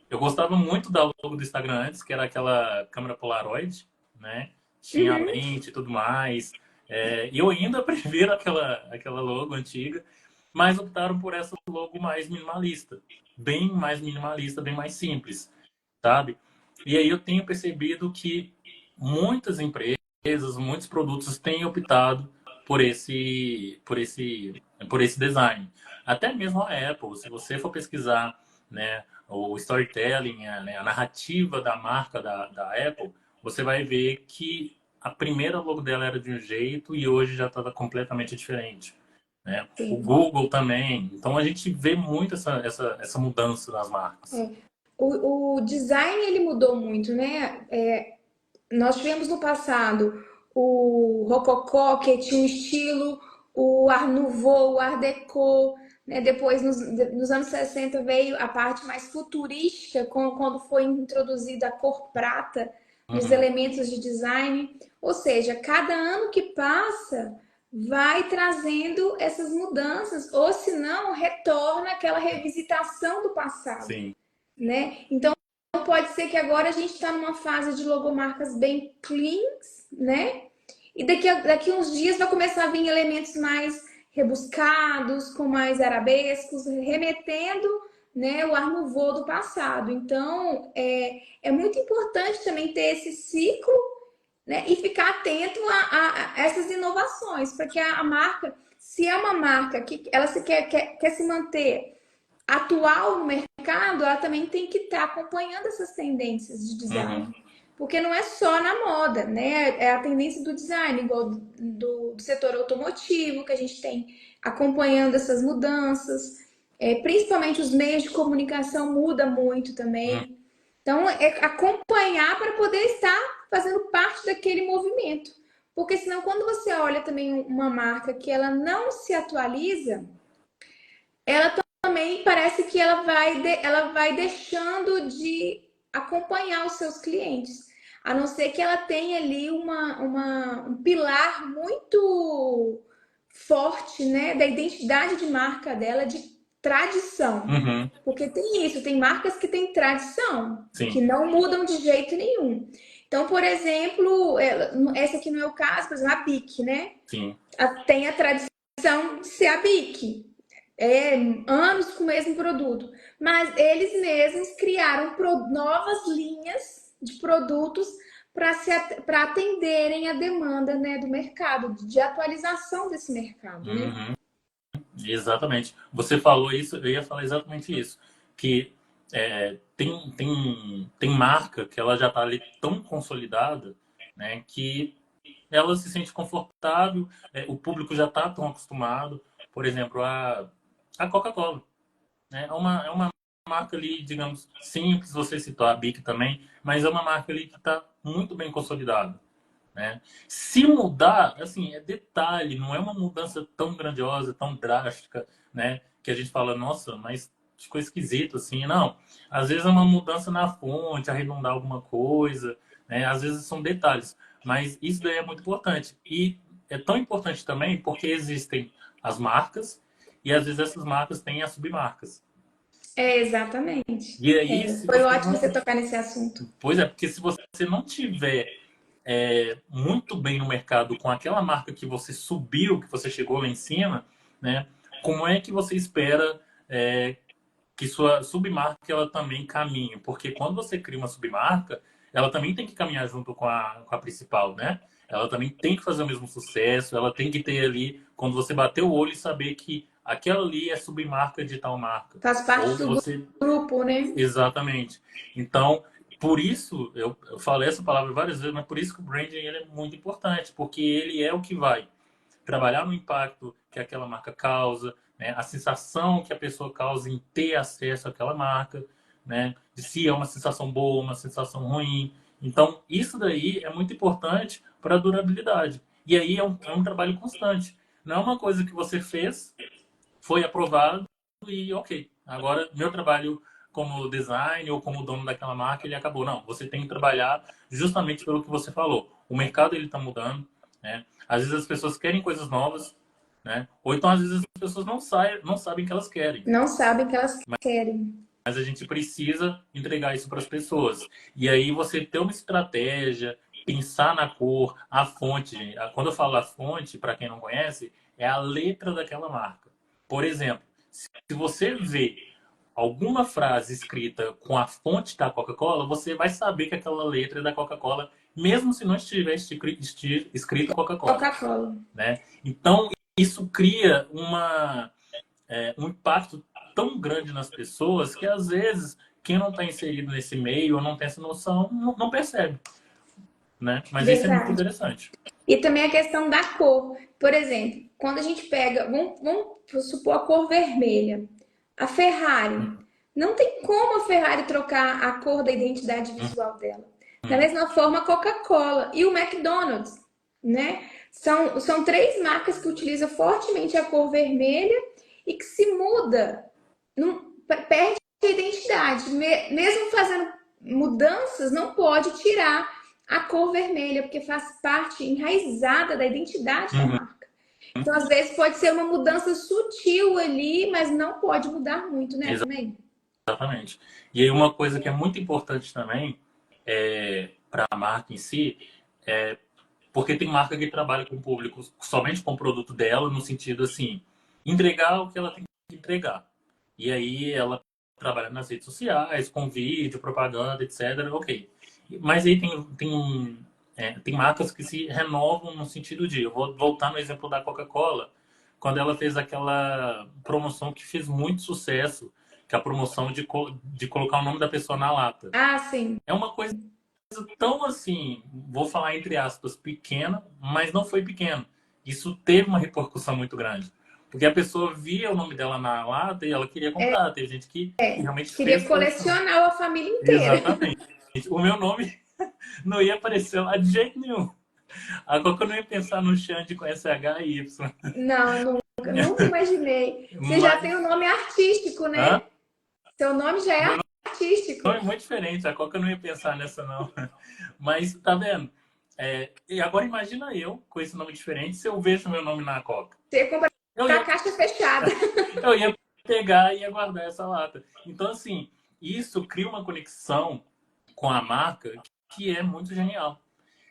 B: Eu gostava muito da logo do Instagram antes, que era aquela câmera Polaroid, né? Tinha a
A: Uhum.
B: lente e tudo mais. E eu ainda prefiro aquela logo antiga, mas optaram por essa logo mais minimalista. Bem mais minimalista, bem mais simples, sabe? E aí eu tenho percebido que muitas empresas, muitos produtos têm optado por esse design. Até mesmo a Apple, se você for pesquisar, né, o storytelling, né, a narrativa da marca da Apple, você vai ver que a primeira logo dela era de um jeito e hoje já está completamente diferente, né? O
A: Sim.
B: Google também. Então a gente vê muito essa mudança nas marcas.
A: É. O design ele mudou muito, né? Nós tivemos no passado o Rococó, que tinha um estilo, o Art Nouveau, o Art Deco, né? Depois, nos anos 60, veio a parte mais futurística, quando foi introduzida a cor prata, dos elementos de design. Ou seja, cada ano que passa vai trazendo essas mudanças, ou se não, retorna aquela revisitação do passado,
B: Sim.
A: né? Então, pode ser que agora a gente está numa fase de logomarcas bem cleans, né? E daqui uns dias vai começar a vir elementos mais rebuscados, com mais arabescos, remetendo, né, o Art Nouveau do passado. Então, é muito importante também ter esse ciclo, né, e ficar atento a essas inovações, porque a marca, se é uma marca que ela quer se manter atual no mercado, ela também tem que estar acompanhando essas tendências de design. Porque não é só na moda, né? É a tendência do design, igual do setor automotivo, que a gente tem acompanhando essas mudanças. Principalmente os meios de comunicação muda muito também. Então, é acompanhar para poder estar fazendo parte daquele movimento. Porque senão, quando você olha também uma marca que ela não se atualiza, ela também parece que ela vai deixando de acompanhar os seus clientes. A não ser que ela tenha ali um pilar muito forte, né, da identidade de marca dela, de tradição. Porque tem isso, tem marcas que têm tradição, que não mudam de jeito nenhum. Então, por exemplo, essa aqui no meu caso, por exemplo, a BIC, né?
B: Sim.
A: Tem a tradição de ser a BIC. Anos com o mesmo produto. Mas eles mesmos criaram novas linhas de produtos para atenderem a demanda, né, do mercado, de atualização desse mercado. Né?
B: Exatamente. Você falou isso, eu ia falar exatamente isso. Que tem marca que ela já está ali tão consolidada, né, que ela se sente confortável, o público já está tão acostumado. Por exemplo, a Coca-Cola, né? É uma marca ali, digamos, simples, você citou a BIC também, mas é uma marca ali que está muito bem consolidada. Né? Se mudar, assim, é detalhe, não é uma mudança tão grandiosa, tão drástica, né? Que a gente fala, nossa, mas ficou esquisito, assim. Não, às vezes é uma mudança na fonte, arredondar alguma coisa, né? Às vezes são detalhes, mas isso daí é muito importante. E é tão importante também porque existem as marcas e às vezes essas marcas têm as submarcas.
A: Exatamente.
B: E aí, se
A: Foi
B: você
A: ótimo
B: não...
A: você tocar nesse assunto.
B: Pois é, porque se você não tiver muito bem no mercado com aquela marca que você subiu, que você chegou lá em cima, né? Como é que você espera que sua submarca ela também caminhe? Porque quando você cria uma submarca, ela também tem que caminhar junto com a principal, né? Ela também tem que fazer o mesmo sucesso, ela tem que ter ali, quando você bater o olho e saber que aquela ali é submarca de tal marca.
A: Faz parte do grupo, né?
B: Exatamente. Então, por isso, eu falei essa palavra várias vezes, mas por isso que o branding ele é muito importante, porque ele é o que vai trabalhar no impacto que aquela marca causa, né? A sensação que a pessoa causa em ter acesso àquela marca, né? De se é uma sensação boa, uma sensação ruim. Então, isso daí é muito importante para a durabilidade. E aí é um trabalho constante. Não é uma coisa que você fez, foi aprovado e ok. Agora, meu trabalho como design ou como dono daquela marca, ele acabou. Não, você tem que trabalhar justamente pelo que você falou. O mercado, ele está mudando, né? Às vezes as pessoas querem coisas novas, né? Ou então, às vezes, as pessoas não sabem que elas querem.
A: Não sabem que elas querem.
B: Mas a gente precisa entregar isso para as pessoas. E aí você ter uma estratégia, pensar na cor, a fonte. Quando eu falo a fonte, para quem não conhece, é a letra daquela marca. Por exemplo, se você vê alguma frase escrita com a fonte da Coca-Cola, você vai saber que aquela letra é da Coca-Cola, mesmo se não estiver escrito Coca-Cola.
A: Coca-Cola.
B: Né? Então, isso cria um impacto tão grande nas pessoas que, às vezes, quem não está inserido nesse meio ou não tem essa noção, não percebe. Né? Mas
A: Verdade.
B: isso é muito interessante.
A: E também a questão da cor. Por exemplo, quando a gente pega, vamos supor a cor vermelha. A Ferrari. Não tem como a Ferrari trocar a cor da identidade visual dela. Da mesma forma, a Coca-Cola e o McDonald's, né? São três marcas que utilizam fortemente a cor vermelha e que se muda, perde a identidade. Mesmo fazendo mudanças, não pode tirar a cor vermelha, porque faz parte enraizada da identidade da
B: Uhum.
A: marca. Então, às vezes, pode ser uma mudança sutil ali, mas não pode mudar muito, né, também?
B: Exatamente. E aí uma coisa que é muito importante também para a marca em si, é porque tem marca que trabalha com o público somente com o produto dela, no sentido assim, entregar o que ela tem que entregar. E aí ela trabalha nas redes sociais, com vídeo, propaganda, etc. Ok. Mas aí tem marcas que se renovam no sentido de, eu vou voltar no exemplo da Coca-Cola, quando ela fez aquela promoção que fez muito sucesso, que é a promoção de colocar o nome da pessoa na lata.
A: Ah, sim.
B: É uma coisa tão assim, vou falar entre aspas, pequena, mas não foi pequeno. Isso teve uma repercussão muito grande. Porque a pessoa via o nome dela na lata e ela queria comprar. Teve gente que realmente
A: Queria
B: fez coleção.
A: colecionar a família inteira.
B: Exatamente. O meu nome não ia aparecer lá de jeito nenhum. Agora que eu não ia pensar no Xande com SH e Y.
A: Não, nunca imaginei. Você já tem
B: Mas,
A: o nome artístico,
B: hã?
A: né? Seu nome já
B: Meu
A: é
B: nome
A: artístico.
B: é muito diferente. A Coca eu não ia pensar nessa, não. Mas, tá vendo? E agora imagina eu, com esse nome diferente, se eu vejo meu nome na Coca.
A: Você compra
B: Eu
A: a
B: ia,
A: caixa fechada.
B: eu ia pegar e ia guardar essa lata. Então, assim, isso cria uma conexão com a marca que é muito genial.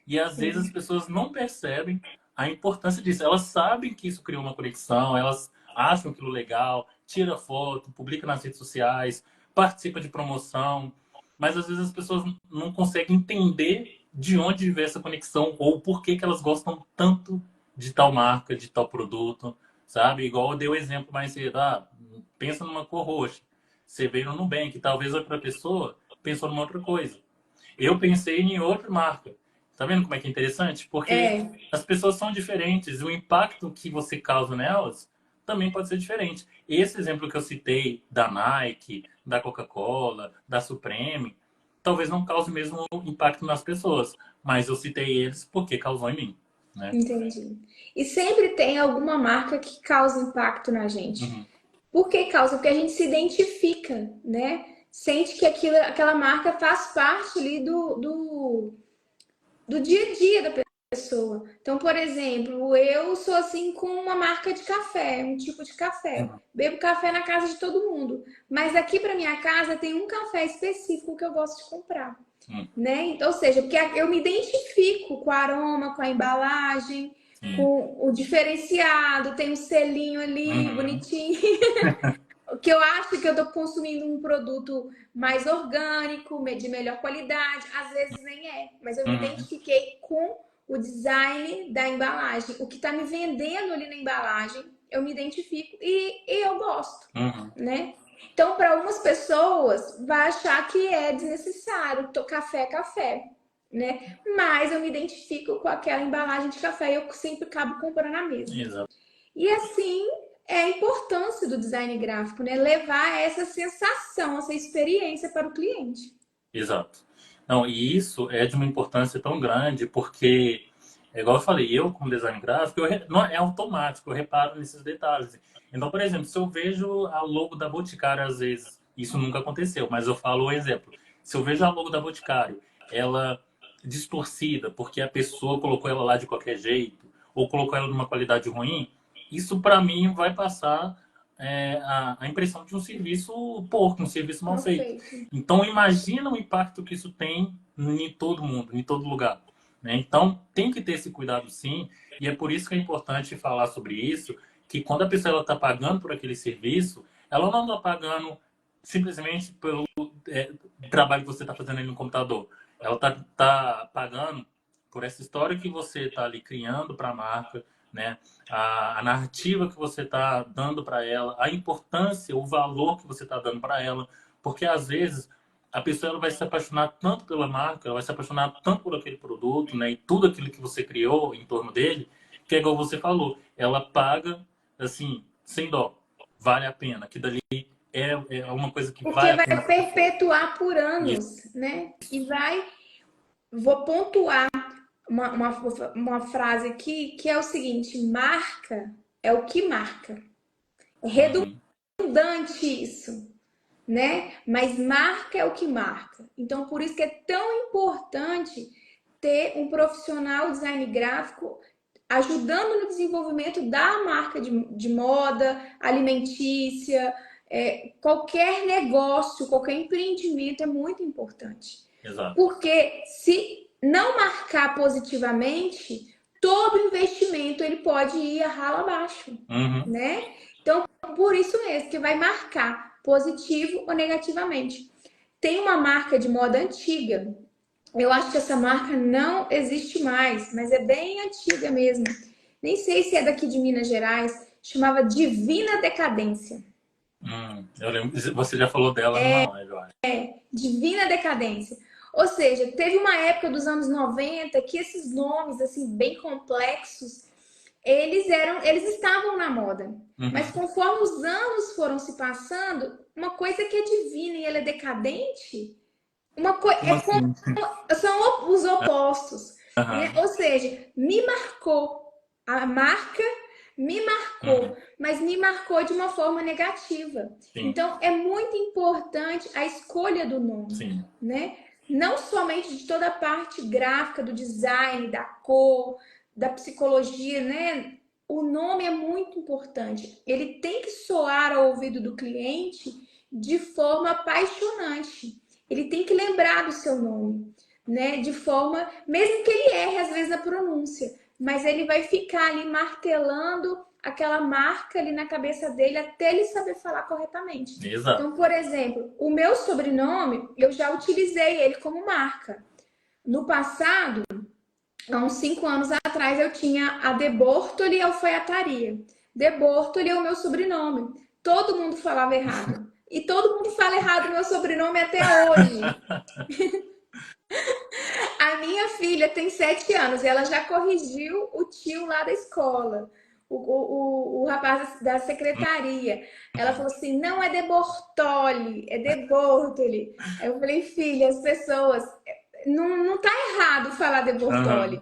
B: E às vezes as
A: Sim.
B: pessoas não percebem a importância disso. Elas sabem que isso criou uma conexão, elas acham aquilo legal, tira foto, publica nas redes sociais, participa de promoção, mas às vezes as pessoas não conseguem entender de onde veio essa conexão ou por que elas gostam tanto de tal marca, de tal produto, sabe? Igual eu dei o exemplo mais cedo, pensa numa cor roxa. Você veio no Nubank, talvez outra pessoa pensou numa outra coisa. Eu pensei em outra marca. Tá vendo como é que é interessante? Porque
A: É,
B: as pessoas são diferentes e o impacto que você causa nelas também pode ser diferente. Esse exemplo que eu citei da Nike, da Coca-Cola, da Supreme, talvez não cause o mesmo impacto nas pessoas, mas eu citei eles porque causou em mim, né?
A: entendi. E sempre tem alguma marca que causa impacto na gente.
B: Uhum,
A: Por que causa? Porque a gente se identifica, né? Sente que aquela marca faz parte ali do dia a dia da pessoa. Então, por exemplo, eu sou assim com uma marca de café, um tipo de café.
B: uhum,
A: Bebo café na casa de todo mundo, mas aqui para minha casa tem um café específico que eu gosto de comprar,
B: uhum,
A: né? Então, ou seja, porque eu me identifico com o aroma, com a embalagem,
B: sim,
A: com o diferenciado, tem um selinho ali
B: uhum,
A: bonitinho que eu acho que eu estou consumindo um produto mais orgânico, de melhor qualidade, às vezes nem é, mas eu me
B: uhum,
A: identifiquei com o design da embalagem, o que está me vendendo ali na embalagem, eu me identifico e eu gosto,
B: uhum,
A: né? Então, para algumas pessoas, vai achar que é desnecessário, café é café, né? Mas eu me identifico com aquela embalagem de café e eu sempre acabo comprando a mesma.
B: exato.
A: E assim é a importância do design gráfico, né? Levar essa sensação, essa experiência para o cliente.
B: Exato. Não, e isso é de uma importância tão grande porque, igual eu falei, eu como design gráfico, não é automático, eu reparo nesses detalhes. Então, por exemplo, se eu vejo a logo da Boticário, às vezes, isso nunca aconteceu, mas eu falo o exemplo. Se eu vejo a logo da Boticário, ela distorcida porque a pessoa colocou ela lá de qualquer jeito, ou colocou ela numa qualidade ruim, isso para mim vai passar a impressão de um serviço porco, um serviço mal
A: Mal
B: feito.
A: feito.
B: Então, imagina o impacto que isso tem em todo mundo, em todo lugar. Né? Então, tem que ter esse cuidado sim, e é por isso que é importante falar sobre isso, que quando a pessoa está pagando por aquele serviço, ela não está pagando simplesmente pelo trabalho que você está fazendo ali no computador. Ela tá pagando por essa história que você está ali criando para a marca, né? A narrativa que você está dando para ela, a importância, o valor que você está dando para ela, porque às vezes a pessoa ela vai se apaixonar tanto pela marca, ela vai se apaixonar tanto por aquele produto, né? E tudo aquilo que você criou em torno dele, que é igual você falou, ela paga assim, sem dó, vale a pena, que dali é uma coisa que
A: Porque
B: vale a
A: vai
B: pena para a pessoa.
A: perpetuar por
B: Isso.
A: anos, né? E vou pontuar uma frase aqui que é o seguinte: marca é o que marca. É
B: Uhum.
A: redundante isso, né? Mas marca é o que marca. Então, por isso que é tão importante ter um profissional design gráfico ajudando no desenvolvimento da marca de moda, alimentícia, qualquer negócio, qualquer empreendimento é muito importante.
B: Exato.
A: Porque se não marcar positivamente, todo investimento ele pode ir a ralo abaixo, né? Então, por isso mesmo que vai marcar positivo ou negativamente. Tem uma marca de moda antiga, eu acho que essa marca não existe mais, mas é bem antiga mesmo. Nem sei se é daqui de Minas Gerais, chamava Divina Decadência.
B: Eu lembro, você já falou dela numa live, eu acho.
A: Divina Decadência. Ou seja, teve uma época dos anos 90 que esses nomes assim bem complexos, eles estavam na moda. Mas conforme os anos foram se passando, uma coisa que é divina e ela é decadente,
B: Como assim?
A: são os opostos, né? Ou seja, me marcou. A marca me marcou, mas me marcou de uma forma negativa.
B: Sim.
A: Então, é muito importante a escolha do nome,
B: Sim.
A: né? Não somente de toda a parte gráfica, do design, da cor, da psicologia, né? O nome é muito importante. Ele tem que soar ao ouvido do cliente de forma apaixonante. Ele tem que lembrar do seu nome, né? De forma, mesmo que ele erre às vezes na pronúncia, mas ele vai ficar ali martelando aquela marca ali na cabeça dele até ele saber falar corretamente.
B: Exato.
A: Então, por exemplo, o meu sobrenome, eu já utilizei ele como marca. No passado, há uns 5 anos atrás, eu tinha a De Bortoli Alfaiataria. De Bortoli é o meu sobrenome. Todo mundo falava errado. E todo mundo fala errado meu sobrenome até hoje. A minha filha tem 7 anos e ela já corrigiu o tio lá da escola, o rapaz da secretaria. Ela falou assim: não é De Bortoli, é De Bortoli. Aí eu falei: filha, as pessoas. Não tá errado falar De Bortoli,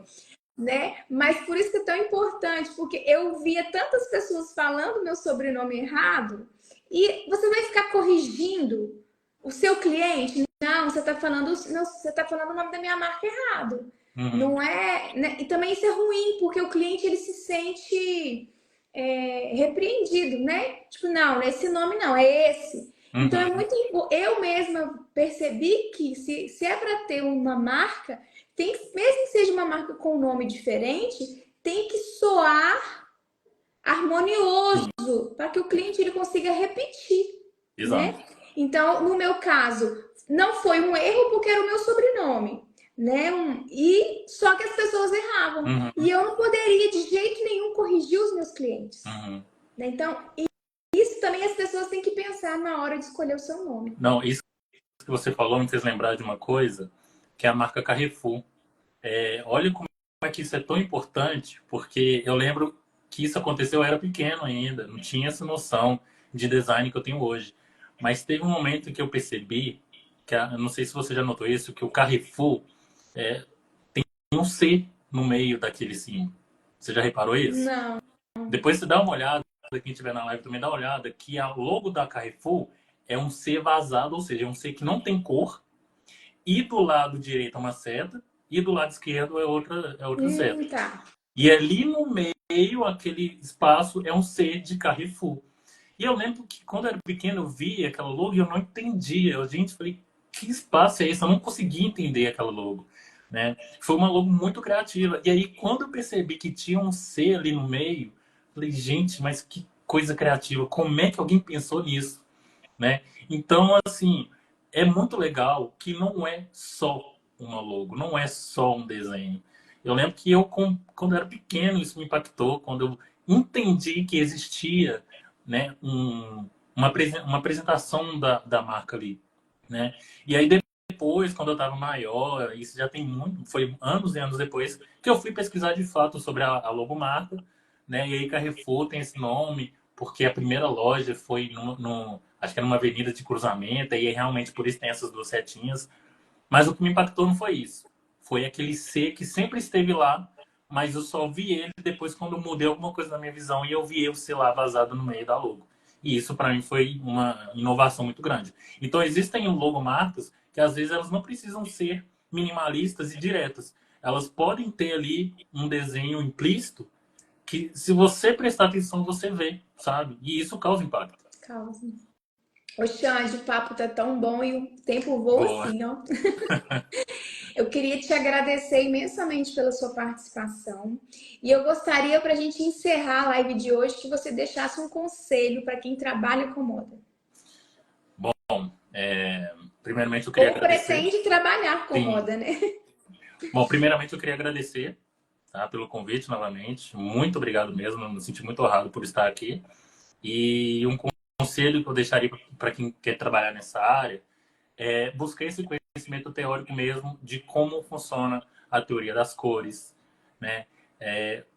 A: né? Mas por isso que é tão importante, porque eu via tantas pessoas falando meu sobrenome errado e você vai ficar corrigindo o seu cliente. Não, você está falando, não, você tá falando o nome da minha marca errado. Não é, né? E também isso é ruim, porque o cliente ele se sente repreendido, né? Tipo, não, esse nome não, é esse. Então é muito. Eu mesma percebi que se é para ter uma marca, tem que, mesmo que seja uma marca com um nome diferente, tem que soar harmonioso para que o cliente ele consiga repetir,
B: Exato.
A: né? Então, no meu caso, não foi um erro porque era o meu sobrenome, né? E só que as pessoas erravam. E eu não poderia de jeito nenhum corrigir os meus clientes. Né? Então, isso também as pessoas têm que pensar na hora de escolher o seu nome.
B: Não, isso que você falou me fez lembrar de uma coisa, que é a marca Carrefour. Olha como é que isso é tão importante, porque eu lembro que isso aconteceu, eu era pequeno ainda, não tinha essa noção de design que eu tenho hoje. Mas teve um momento que eu percebi, eu não sei se você já notou isso, que o Carrefour tem um C no meio daquele símbolo. Você já reparou isso?
A: Não.
B: Depois você dá uma olhada, quem estiver na live também dá uma olhada, que a logo da Carrefour é um C vazado, ou seja, é um C que não tem cor, e do lado direito é uma seta, e do lado esquerdo é outra seta.
A: Tá.
B: E ali no meio, aquele espaço é um C de Carrefour. E eu lembro que quando eu era pequeno, eu via aquela logo e eu não entendia. Eu, gente, falei, que espaço é esse? Eu não conseguia entender aquela logo. Né? Foi uma logo muito criativa. E aí, quando eu percebi que tinha um C ali no meio, falei, gente, mas que coisa criativa. Como é que alguém pensou nisso? Né? Então, assim, é muito legal que não é só uma logo, não é só um desenho. Eu lembro que quando eu era pequeno, isso me impactou, quando eu entendi que existia, né, uma apresentação da marca ali. Né? E aí depois, quando eu estava maior, isso já tem foi anos e anos depois, que eu fui pesquisar de fato sobre a logomarca, né? E aí Carrefour tem esse nome, porque a primeira loja foi acho que era numa avenida de cruzamento, e aí realmente por isso tem essas duas setinhas. Mas o que me impactou não foi isso. Foi aquele C que sempre esteve lá, mas eu só vi ele depois quando eu mudei alguma coisa na minha visão e eu vi o C lá vazado no meio da logo. E isso para mim foi uma inovação muito grande. Então existem logomarcas que às vezes elas não precisam ser minimalistas e diretas. elas podem ter ali um desenho implícito que, se você prestar atenção, você vê, sabe? E isso causa impacto.
A: Causa. Ô, Xande, o papo tá tão bom e o tempo voa
B: Boa.
A: assim, ó. Eu queria te agradecer imensamente pela sua participação. E eu gostaria, para a gente encerrar a live de hoje, que você deixasse um conselho para quem trabalha com moda.
B: Bom, primeiramente eu queria
A: Ou
B: agradecer.
A: pretende trabalhar com
B: Sim.
A: moda, né?
B: Bom, primeiramente eu queria agradecer, tá, pelo convite novamente. Muito obrigado mesmo, eu me senti muito honrado por estar aqui. E um conselho que eu deixaria para quem quer trabalhar nessa área é buscar esse conhecimento teórico mesmo de como funciona a teoria das cores, né?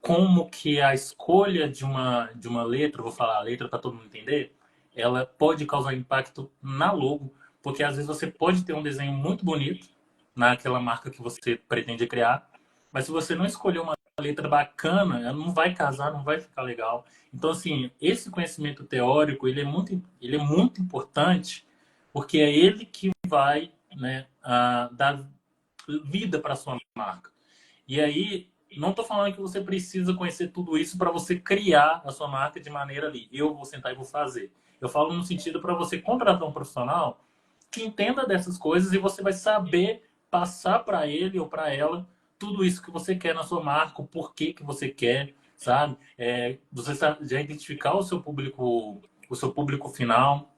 B: Como que a escolha de uma letra, vou falar a letra para todo mundo entender, ela pode causar impacto na logo, porque às vezes você pode ter um desenho muito bonito naquela marca que você pretende criar, mas se você não escolher uma letra bacana, ela não vai casar, não vai ficar legal. Então, assim, esse conhecimento teórico, ele é muito importante, porque é ele que vai, né, dar vida para sua marca. E aí, não estou falando que você precisa conhecer tudo isso para você criar a sua marca de maneira ali. Eu vou sentar e vou fazer. Eu falo no sentido para você contratar um profissional que entenda dessas coisas e você vai saber passar para ele ou para ela tudo isso que você quer na sua marca, o porquê que você quer, sabe? Você já identificar o seu público final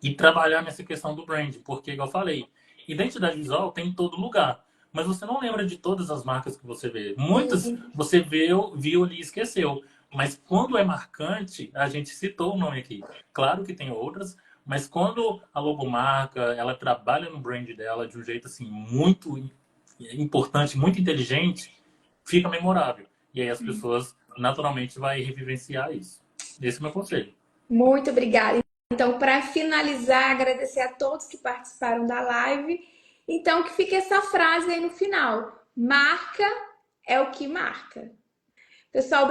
B: e trabalhar nessa questão do brand, porque, igual eu falei, identidade visual tem em todo lugar, mas você não lembra de todas as marcas que você vê. Muitas
A: Sim.
B: você viu ali e esqueceu. Mas quando é marcante, a gente citou o nome aqui. Claro que tem outras, mas quando a logomarca, ela trabalha no brand dela de um jeito assim muito importante, muito inteligente, fica memorável. E aí as pessoas naturalmente vai revivenciar isso. Esse é o meu conselho.
A: Muito obrigada. Então, para finalizar, agradecer a todos que participaram da live. Então, que fique essa frase aí no final. Marca é o que marca. Pessoal,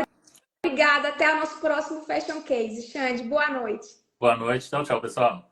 A: obrigada. Até o nosso próximo Fashion Case. Xande, boa noite.
B: Boa noite. Tchau, tchau, pessoal.